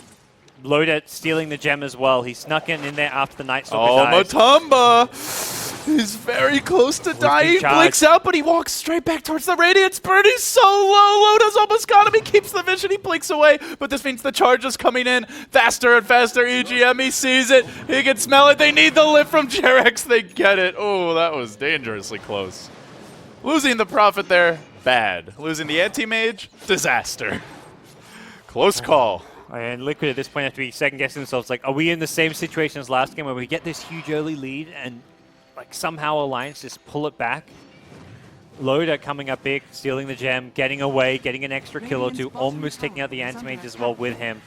Loda stealing the gem as well. He snuck in there after the Night
Oh,
Stalker's eyes.
Matumba! He's very close to dying. He blinks out, but he walks straight back towards the Radiance Burn. He's so low. Loda's almost got him. He keeps the vision. He blinks away, but this means the charge is coming in faster and faster. EGM, he sees it. He can smell it. They need the lift from Jerex. They get it. Oh, that was dangerously close. Losing the Prophet there, bad. Losing the Anti-Mage, disaster. Close call.
And Liquid at this point have to be second-guessing themselves. Like, are we in the same situation as last game where we get this huge early lead and like somehow Alliance just pull it back? Loda coming up big, stealing the gem, getting away, getting an extra kill or two, almost taking out the Anti-Mage as well with him.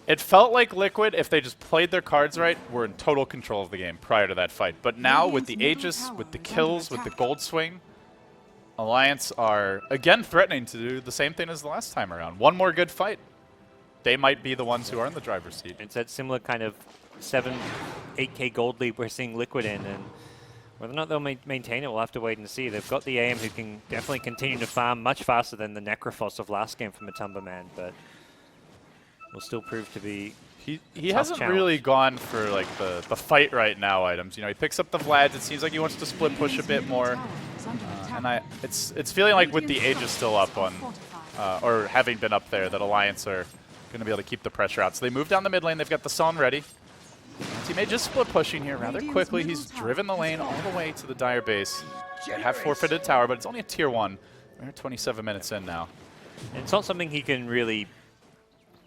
It felt like Liquid, if they just played their cards right, were in total control of the game prior to that fight. But now with the Aegis, with the kills, with the gold swing, Alliance are again threatening to do the same thing as the last time around. One more good fight. They might be the ones who are in the driver's seat.
It's that similar kind of 7-8K gold lead we're seeing Liquid in, and whether or not they'll maintain it, we'll have to wait and see. They've got the AM who can definitely continue to farm much faster than the Necrophos of last game from Matumba Man, but will still prove to be
He hasn't really gone for like the fight right now items. You know, he picks up the Vlads. It seems like he wants to split push a bit more, and it's feeling like with the Aegis still up on, or having been up there, that Alliance are going to be able to keep the pressure out. So they move down the mid lane. They've got the Son ready. Teammate just split pushing here rather quickly. He's driven the lane all the way to the Dire base. They have forfeited tower, but it's only a tier 1. We're 27 minutes in now.
And it's not something he can really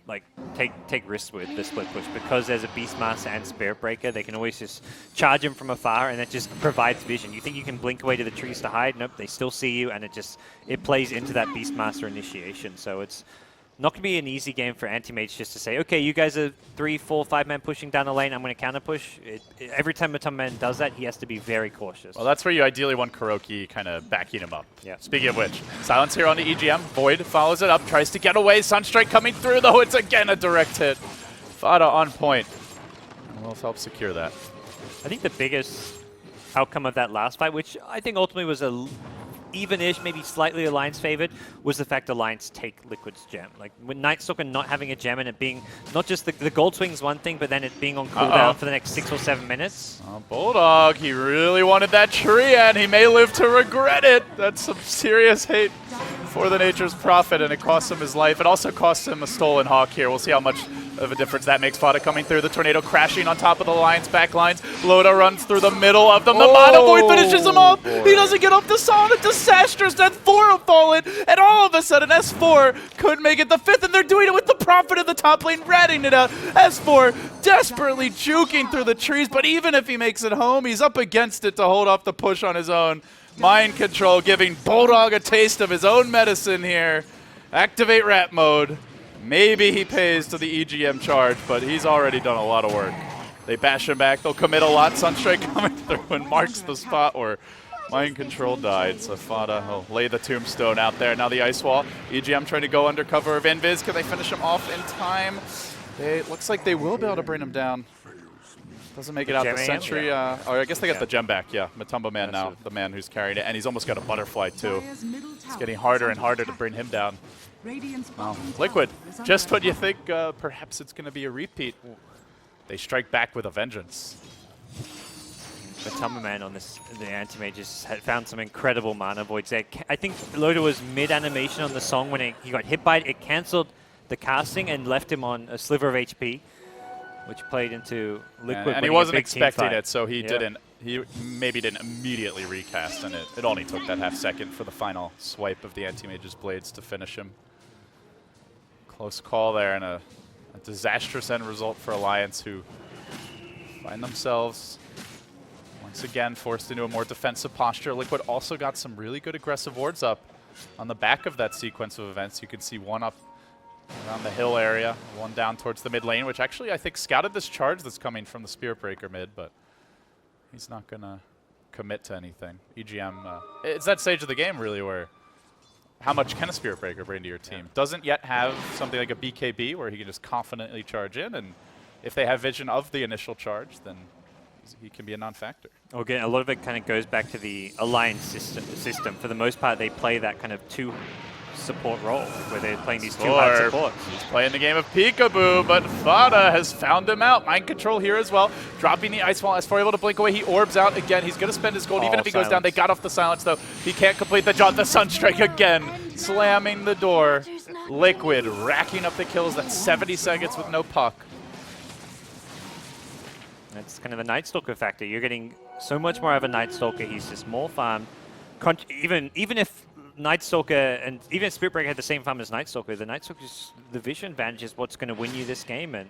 like take risks with the split push because there's a Beastmaster and Spirit Breaker. They can always just charge him from afar, and it just provides vision. You think you can blink away to the trees to hide? Nope, they still see you, and it plays into that Beastmaster initiation. So it's not going to be an easy game for Anti-Mage just to say, okay, you guys are 3, 4, 5 men pushing down the lane, I'm going to counter push. Every time a Tom Man does that, he has to be very cautious.
Well, that's where you ideally want Kuroki kind of backing him up.
Yeah.
Speaking of which, silence here on the EGM. Void follows it up, tries to get away. Sunstrike coming through, though. It's again a direct hit. Fada on point. And will help secure that.
I think the biggest outcome of that last fight, which I think ultimately was a even-ish, maybe slightly Alliance favored, was the fact Alliance take Liquid's gem. Like, with Nightstalker not having a gem and it being not just the gold swing's one thing, but then it being on cooldown for the next 6 or 7 minutes.
Bulldog, he really wanted that tree, and he may live to regret it. That's some serious hate for the Nature's Prophet, and it cost him his life. It also cost him a stolen Hawk here. We'll see how much of a difference that makes. Fada coming through, the Tornado crashing on top of the Alliance back lines. Loda runs through the middle of them. The Mana Void finishes him off. He doesn't get up to Solid. Disastrous. That 4 have fallen, and all of a sudden S4 could make it the 5th, and they're doing it with the Prophet in the top lane, ratting it out. S4 desperately juking through the trees, but even if he makes it home, he's up against it to hold off the push on his own. Mind control giving Bulldog a taste of his own medicine here. Activate rat mode. Maybe he pays to the EGM charge, but he's already done a lot of work. They bash him back. They'll commit a lot. Sunstrike coming through and marks the spot where Mind Control died. So Fada will lay the tombstone out there. Now the Ice Wall. EGM trying to go under cover of Invis. Can they finish him off in time? It looks like they will be able to bring him down. Doesn't make it out the Sentry. Or I guess they got the gem back, yeah. Matumba Man now, the man who's carrying it. And he's almost got a Butterfly, too. It's getting harder and harder to bring him down. Liquid, just when you think perhaps it's going to be a repeat, they strike back with a vengeance.
Matumba Man on this, the Anti-Mages had found some incredible mana voids there. I think Loda was mid-animation on the song when he got hit by it. It cancelled the casting and left him on a sliver of HP, which played into Liquid.
And he wasn't expecting it, so he didn't. He maybe didn't immediately recast, and it only took that half second for the final swipe of the Anti-Mage's blades to finish him. Close call there, and a disastrous end result for Alliance, who find themselves once again forced into a more defensive posture. Liquid also got some really good aggressive wards up on the back of that sequence of events. You can see one up around the hill area, one down towards the mid lane, which actually I think scouted this charge that's coming from the Spirit Breaker mid, but he's not going to commit to anything. EGM, it's that stage of the game really where how much can a Spirit Breaker bring to your team? Doesn't yet have something like a BKB where he can just confidently charge in, and if they have vision of the initial charge, then he can be a non-factor.
Again, a lot of it kind of goes back to the Alliance system. For the most part, they play that kind of 2 support role where they're playing these 2 hard supports.
He's playing the game of peekaboo, but Fada has found him out. Mind control here as well. Dropping the Ice Wall. S4 able to blink away. He orbs out again. He's going to spend his gold. Even if he goes down, they got off the silence, though. He can't complete the job. The Sunstrike again, slamming the door. Liquid racking up the kills. That's 70 seconds with no puck.
That's kind of the Night Stalker factor. You're getting so much more of a Night Stalker. He's just more farmed. Even if Night Stalker and even if Spirit Breaker had the same farm as Night Stalker, the Night Stalker's the vision advantage is what's going to win you this game. And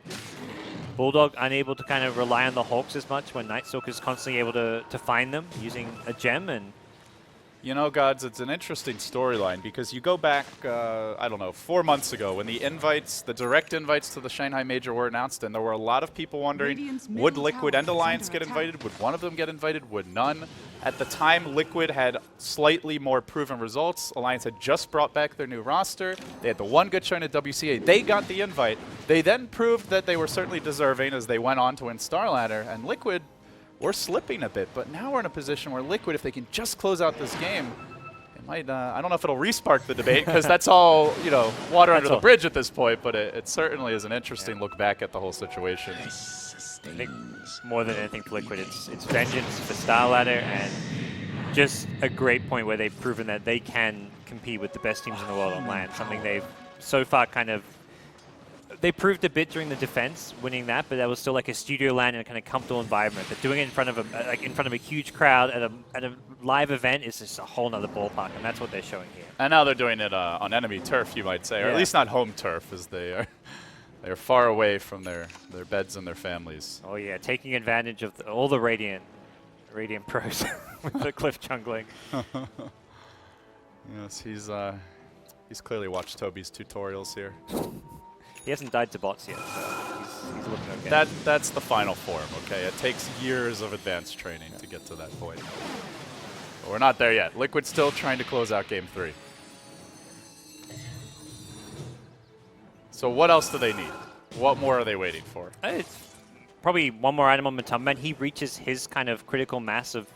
Bulldog unable to kind of rely on the Hawks as much when Night Stalker's constantly able to find them using a gem. And
you know, Gods, it's an interesting storyline because you go back, I don't know, 4 months ago when the invites, the direct invites to the Shanghai Major were announced, and there were a lot of people wondering, would Liquid and Alliance get invited? Would one of them get invited? Would none? At the time, Liquid had slightly more proven results. Alliance had just brought back their new roster. They had the one good showing at WCA. They got the invite. They then proved that they were certainly deserving as they went on to win Star Ladder, and Liquid we're slipping a bit, but now we're in a position where Liquid, if they can just close out this game, it might, I don't know if it'll respark the debate, because that's all, you know, water under the bridge at this point, but it certainly is an interesting look back at the whole situation.
I think more than anything for Liquid, it's vengeance for Star Ladder, and just a great point where they've proven that they can compete with the best teams in the world on land, something they've so far kind of they proved a bit during the defense, winning that, but that was still like a studio land and a kind of comfortable environment. But doing it in front of a huge crowd at a live event is just a whole nother ballpark, and that's what they're showing here.
And now they're doing it on enemy turf, you might say, or at least not home turf, as they are They're far away from their beds and their families.
Oh yeah, taking advantage of all the Radiant pros with the cliff jungling.
Yes, he's clearly watched Toby's tutorials here.
He hasn't died to bots yet, so he's looking okay.
That's the final form, okay? It takes years of advanced training to get to that point. But we're not there yet. Liquid still trying to close out Game 3. So what else do they need? What more are they waiting for?
It's probably one more item on Matumban. He reaches his kind of critical mass of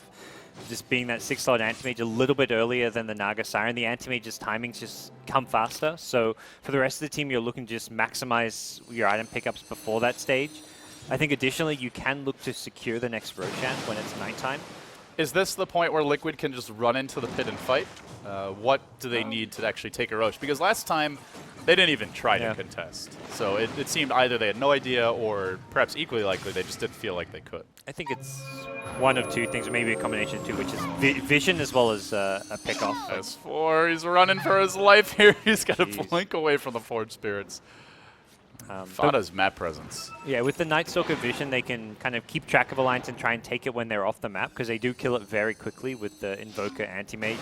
just being that 6-slot anti-mage a little bit earlier than the Naga Siren. The anti-mage's timings just come faster. So for the rest of the team, you're looking to just maximize your item pickups before that stage. I think additionally, you can look to secure the next Roshan when it's nighttime.
Is this the point where Liquid can just run into the pit and fight? What do they need to actually take a Rosh? Because last time, they didn't even try to contest. So it seemed either they had no idea or perhaps equally likely they just didn't feel like they could.
I think it's one of two things, or maybe a combination of two, which is vision as well as a pick-off.
S4, he's running for his life here. He's got to blink away from the Forge Spirits. Fada's map presence.
Yeah, with the Night Stalker vision, they can kind of keep track of Alliance and try and take it when they're off the map, because they do kill it very quickly with the Invoker Anti-Mage.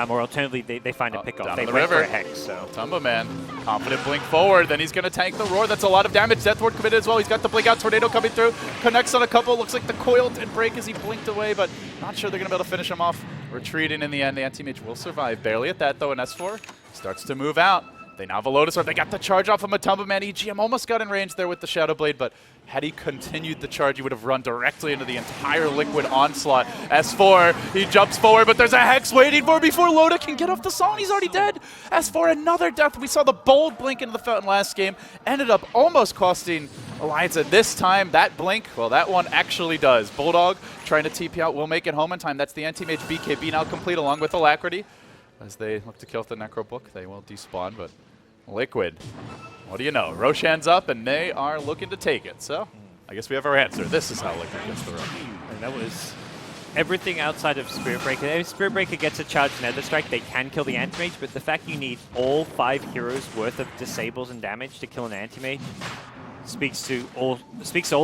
Or alternatively, they find a pick-off. They wait for a Hex, so.
Matumbaman, confident blink forward, then he's going to tank the Roar. That's a lot of damage. Death Ward committed as well. He's got the blink out. Tornado coming through. Connects on a couple. Looks like the coil did break as he blinked away, but not sure they're going to be able to finish him off. Retreating in the end. The Anti-Mage will survive. Barely at that, though, and S4 starts to move out. They now have a Lotus Orb. They got the charge off of Matumbaman. EGM almost got in range there with the Shadow Blade, but had he continued the charge, he would have run directly into the entire Liquid onslaught. S4, he jumps forward, but there's a Hex waiting for him before Loda can get off the song. He's already dead. S4, another death. We saw the bold blink into the fountain last game. Ended up almost costing Alliance. And this time, that blink, well, that one actually does. Bulldog trying to TP out, will make it home in time. That's the Anti-Mage BKB now complete along with Alacrity. As they look to kill with the Necro Book, they will despawn, but Liquid, what do you know? Roshan's up, and they are looking to take it. So, I guess we have our answer. This is how Liquid gets the Rosh.
And that was everything outside of Spirit Breaker. If Spirit Breaker gets a charged Nether Strike, they can kill the Anti-Mage, but the fact you need all 5 heroes worth of disables and damage to kill an Anti-Mage speaks to all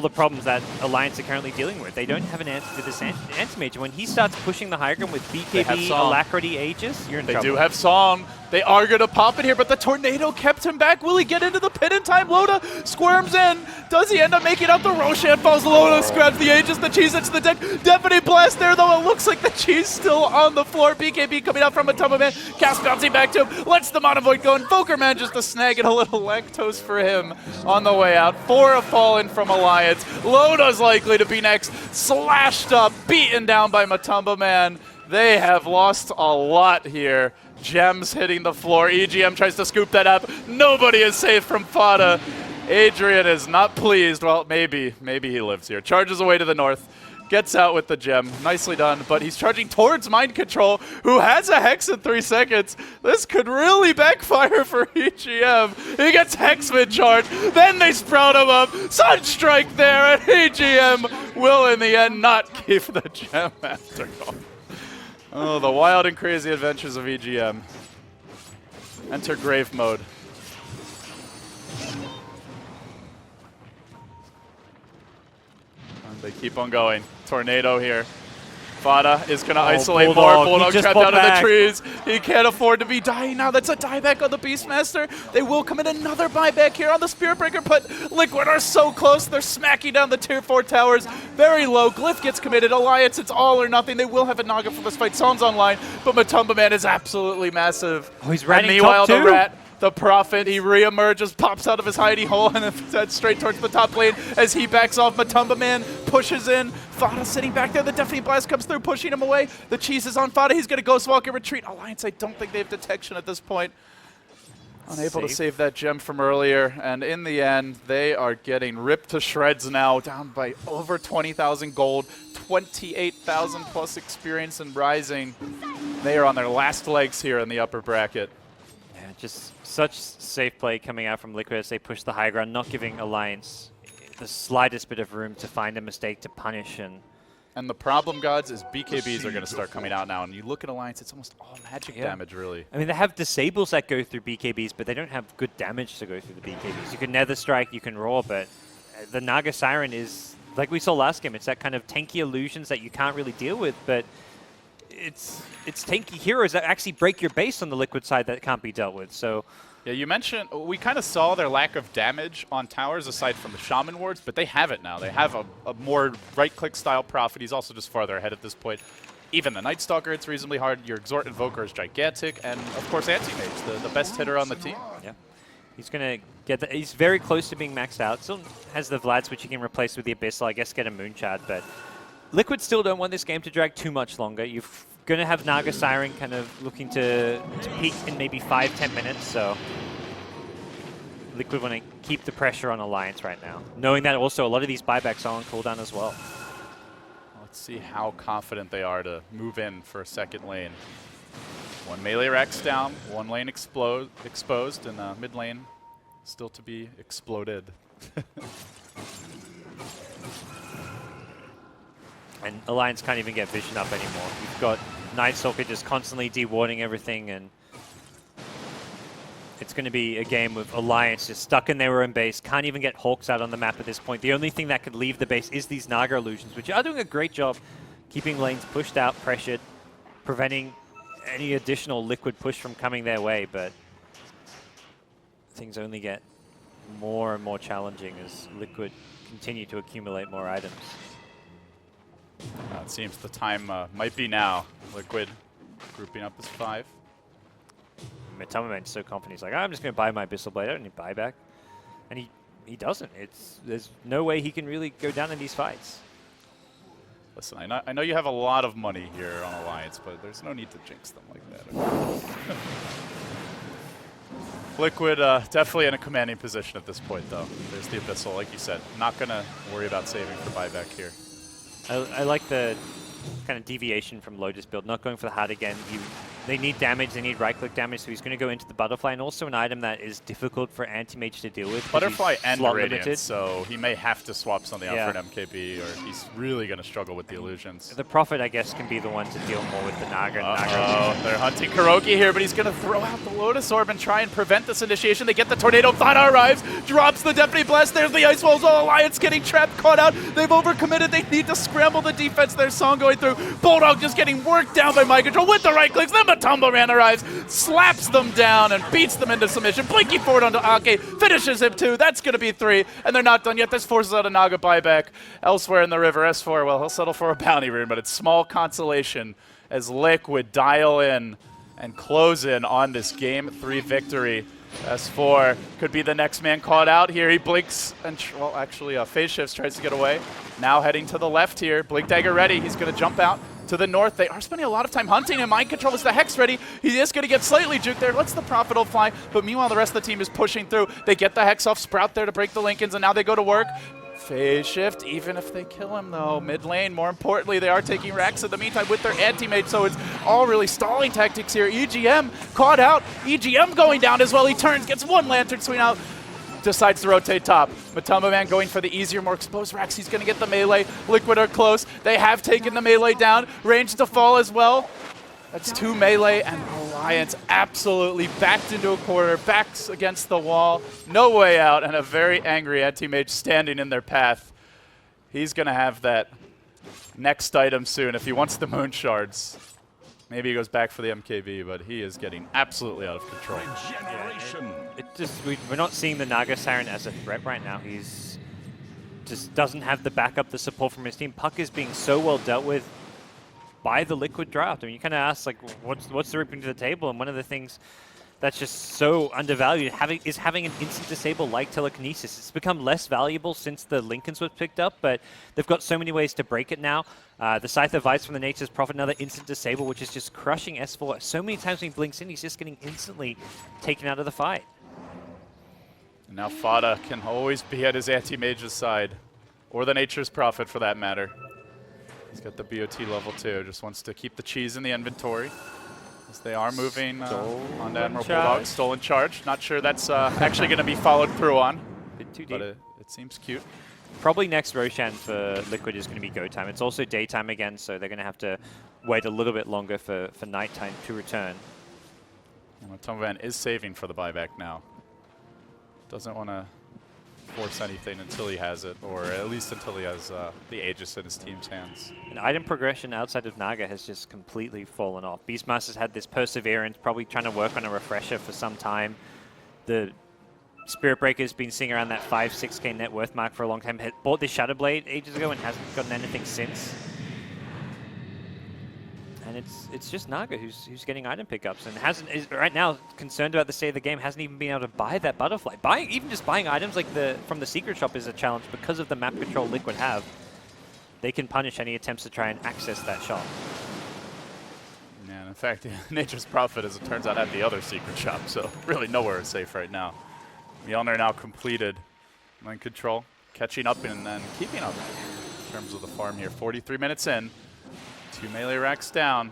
the problems that Alliance are currently dealing with. They don't have an answer to this Anti-Mage. When he starts pushing the high ground with BKB, Alacrity, Aegis, you're in trouble.
They do have Song. They are going to pop it here, but the Tornado kept him back. Will he get into the pit in time? Loda squirms in. Does he end up making out the Roshan falls? Loda grabs the Aegis, the Cheese into the deck. Deafening Blast there, though. It looks like the Cheese still on the floor. BKB coming out from Matumbaman. Cast bouncing back to him. Lets the Mana Void go. Invoker manages to snag it. A little lactose for him on the way out. 4 have fallen from Alliance. Loda's likely to be next. Slashed up, beaten down by Matumbaman. They have lost a lot here. Gems hitting the floor. EGM tries to scoop that up. Nobody is safe from Fada. Adrian is not pleased. Well, maybe he lives here. Charges away to the north. Gets out with the gem. Nicely done, but he's charging towards Mind Control, who has a Hex in 3 seconds. This could really backfire for EGM. He gets Hex mid-charge, then they sprout him up. Sunstrike there, and EGM will in the end not keep the gem after all. Oh, the wild and crazy adventures of EGM. Enter grave mode. And they keep on going. Tornado here. Fada is going to isolate more. Bulldog trapped out of the trees. He can't afford to be dying now. That's a dieback on the Beastmaster. They will commit another buyback here on the Spirit Breaker, but Liquid are so close. They're smacking down the tier 4 towers. Very low. Glyph gets committed. Alliance, it's all or nothing. They will have a Naga for this fight. Psalm's online, but Matumbaman is absolutely massive.
Oh, he's running
and meanwhile,
top 2.
the Rat, the Prophet, he re-emerges, pops out of his hidey hole, and then heads straight towards the top lane as he backs off. Matumbaman pushes in. Fada sitting back there. The Deafening Blast comes through, pushing him away. The Cheese is on Fada. He's going to Ghost Walk and retreat. Alliance, I don't think they have detection at this point. Unable to save that gem from earlier, and in the end, they are getting ripped to shreds now, down by over 20,000 gold, 28,000 plus experience and rising. They are on their last legs here in the upper bracket.
Yeah, just such safe play coming out from Liquid as they push the high ground, not giving Alliance the slightest bit of room to find a mistake to punish and
And the problem, gods, is BKBs are going to start coming out now. And you look at Alliance, it's almost all magic damage, really.
I mean, they have disables that go through BKBs, but they don't have good damage to go through the BKBs. You can Nether Strike, you can Roar, but the Naga Siren is, like we saw last game, it's that kind of tanky illusions that you can't really deal with, but it's tanky heroes that actually break your base on the Liquid side that can't be dealt with. So.
Yeah, you mentioned, we kind of saw their lack of damage on towers aside from the Shaman wards, but they have it now. They have a more right-click style Prophet. He's also just farther ahead at this point. Even the Night Stalker, it's reasonably hard. Your Exhort Invoker is gigantic, and of course Anti-Mage, the best hitter on the team.
Yeah, he's gonna get the, he's very close to being maxed out. Still has the Vlads, which he can replace with the Abyssal, I guess get a Moonshard, but Liquid still don't want this game to drag too much longer. You're gonna have Naga Siren kind of looking to peak in maybe 5-10 minutes, so Liquid want to keep the pressure on Alliance right now, knowing that also a lot of these buybacks are on cooldown as well.
Let's see how confident they are to move in for a second lane. One melee Rex down, one lane exposed, and mid lane still to be exploded.
And Alliance can't even get vision up anymore. You've got Night Stalker just constantly dewarding everything, and it's going to be a game with Alliance just stuck in their own base, can't even get Hawks out on the map at this point. The only thing that could leave the base is these Naga illusions, which are doing a great job keeping lanes pushed out, pressured, preventing any additional Liquid push from coming their way, but things only get more and more challenging as Liquid continue to accumulate more items.
It seems the time might be now. Liquid grouping up as 5.
Matamaman's so confident. He's like, I'm just going to buy my Abyssal Blade. I don't need buyback. And he doesn't. There's no way he can really go down in these fights.
Listen, I know you have a lot of money here on Alliance, but there's no need to jinx them like that. Liquid definitely in a commanding position at this point, though. There's the Abyssal, like you said. Not going to worry about saving for buyback here.
I like the kind of deviation from Lotus build, not going for the heart again. They need damage, they need right-click damage, so he's going to go into the Butterfly, and also an item that is difficult for Anti-Mage to deal with.
Butterfly and Radiant,
limited.
So he may have to swap something out for an MKB, or he's really going to struggle with the illusions.
The Prophet, I guess, can be the one to deal more with the Naga.
They're hunting Kuroki here, but he's going to throw out the Lotus Orb and try and prevent this initiation. They get the Tornado, Thana arrives, drops the Deputy Blast, there's the Ice Walls, Alliance getting trapped, caught out, they've overcommitted, they need to scramble the defense, their Song going through, Bulldog just getting worked down by Mind Control with the right clicks, then Matumbaran arrives, slaps them down and beats them into submission. Blinky forward onto Ake, finishes him 2. That's going to be 3, and they're not done yet. This forces out a Naga buyback. Elsewhere in the river, S4, well, he'll settle for a bounty rune, but it's small consolation as Liquid dial in and close in on this Game 3 victory. S4 could be the next man caught out here. He blinks and, well, actually, phase shifts, tries to get away. Now heading to the left here. Blink Dagger ready. He's going to jump out to the north. They are spending a lot of time hunting, and Mind Control is the Hex ready. He is going to get slightly juked there. Lets the Prophet ult fly, but meanwhile, the rest of the team is pushing through. They get the Hex off Sprout there to break the Lincolns, and now they go to work. Phase shift, even if they kill him though, mid lane, more importantly, they are taking Rax in the meantime with their anti-mage, so it's all really stalling tactics here. EGM caught out, EGM going down as well. He turns, gets one Lantern Swing out, decides to rotate top. Matumbaman going for the easier, more exposed Rax. He's going to get the melee. Liquid are close. They have taken the melee down. Range to fall as well. That's 2 melee, and Alliance absolutely backed into a corner, backs against the wall, no way out, and a very angry anti-mage standing in their path. He's going to have that next item soon if he wants the moon shards. Maybe he goes back for the MKB, but he is getting absolutely out of control.
We're not seeing the Naga Siren as a threat right now. He's just doesn't have the backup, the support from his team. Puck is being so well dealt with by the Liquid draft. I mean, you kind of ask, like, what's the ripping to the table? And one of the things that's just so undervalued is having an instant disable like telekinesis. It's become less valuable since the Lincolns was picked up, but they've got so many ways to break it now. The Scythe of Vice from the Nature's Prophet, another instant disable, which is just crushing S4. So many times when he blinks in, he's just getting instantly taken out of the fight.
And now Fada can always be at his anti-mage's side, or the Nature's Prophet for that matter. He's got the BOT level 2, just wants to keep the cheese in the inventory. As they are moving on Admiral Bulldog. Stolen charge. Not sure that's actually going to be followed through on.
Bit too deep.
But it seems cute.
Probably next Roshan for Liquid is going to be go time. It's also daytime again, so they're going to have to wait a little bit longer for nighttime to return.
Tomvan is saving for the buyback now. Doesn't want to force anything until he has it, or at least until he has the Aegis in his team's hands.
And item progression outside of Naga has just completely fallen off. Beastmaster's had this perseverance, probably trying to work on a refresher for some time. The Spirit Breaker's been seeing around that 5-6k net worth mark for a long time. Bought this Shadow Blade ages ago and hasn't gotten anything since. And it's just Naga who's getting item pickups and is right now concerned about the state of the game. Hasn't even been able to buy that butterfly. Even just buying items like from the secret shop is a challenge because of the map control Liquid have. They can punish any attempts to try and access that shop.
Yeah, and in fact, Nature's Prophet, as it turns out, had the other secret shop, so really nowhere is safe right now. Mjolnir now completed. Lane control, catching up and then keeping up in terms of the farm here. 43 minutes in. 2 melee racks down.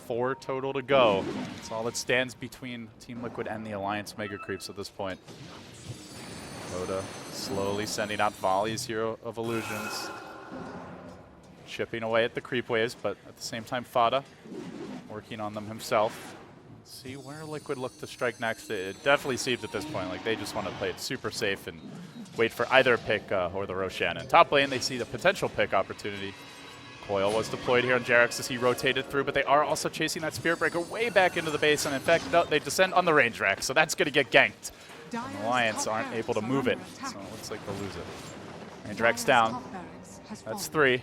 4 total to go. That's all that stands between Team Liquid and the Alliance Mega Creeps at this point. Loda slowly sending out volleys here of illusions. Chipping away at the creep waves, but at the same time Fada working on them himself. Let's see where Liquid look to strike next. It definitely seems at this point like they just want to play it super safe and wait for either pick or the Roshan. In top lane, they see the potential pick opportunity. Coil was deployed here on Jarex as he rotated through, but they are also chasing that Spirit Breaker way back into the base, and in fact, no, they descend on the range rack, so that's going to get ganked. And the Alliance aren't able to move it, so it looks like they'll lose it. Range rack's down. That's 3.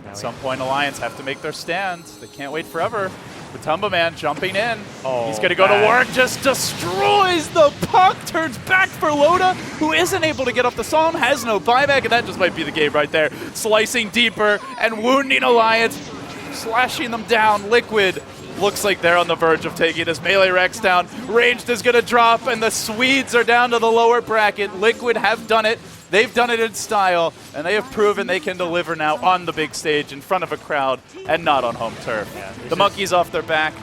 At some point, Alliance have to make their stand. They can't wait forever. Matumba Man jumping in.
Oh,
he's going to go to work, just destroys the puck, turns back for Loda, who isn't able to get off the Psalm, has no buyback, and that just might be the game right there. Slicing deeper and wounding Alliance, slashing them down. Liquid looks like they're on the verge of taking this. Melee Rex down, Ranged is going to drop, and the Swedes are down to the lower bracket. Liquid have done it. They've done it in style, and they have proven they can deliver now on the big stage in front of a crowd and not on home turf. Yeah, the monkey's off their back,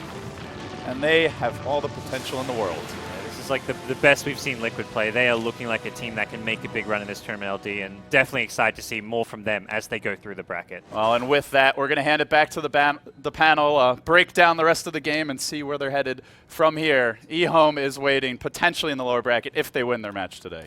and they have all the potential in the world.
Yeah, this is like the best we've seen Liquid play. They are looking like a team that can make a big run in this tournament, LD, and definitely excited to see more from them as they go through the bracket.
Well, and with that, we're going to hand it back to the panel, break down the rest of the game, and see where they're headed from here. eHome is waiting, potentially in the lower bracket, if they win their match today.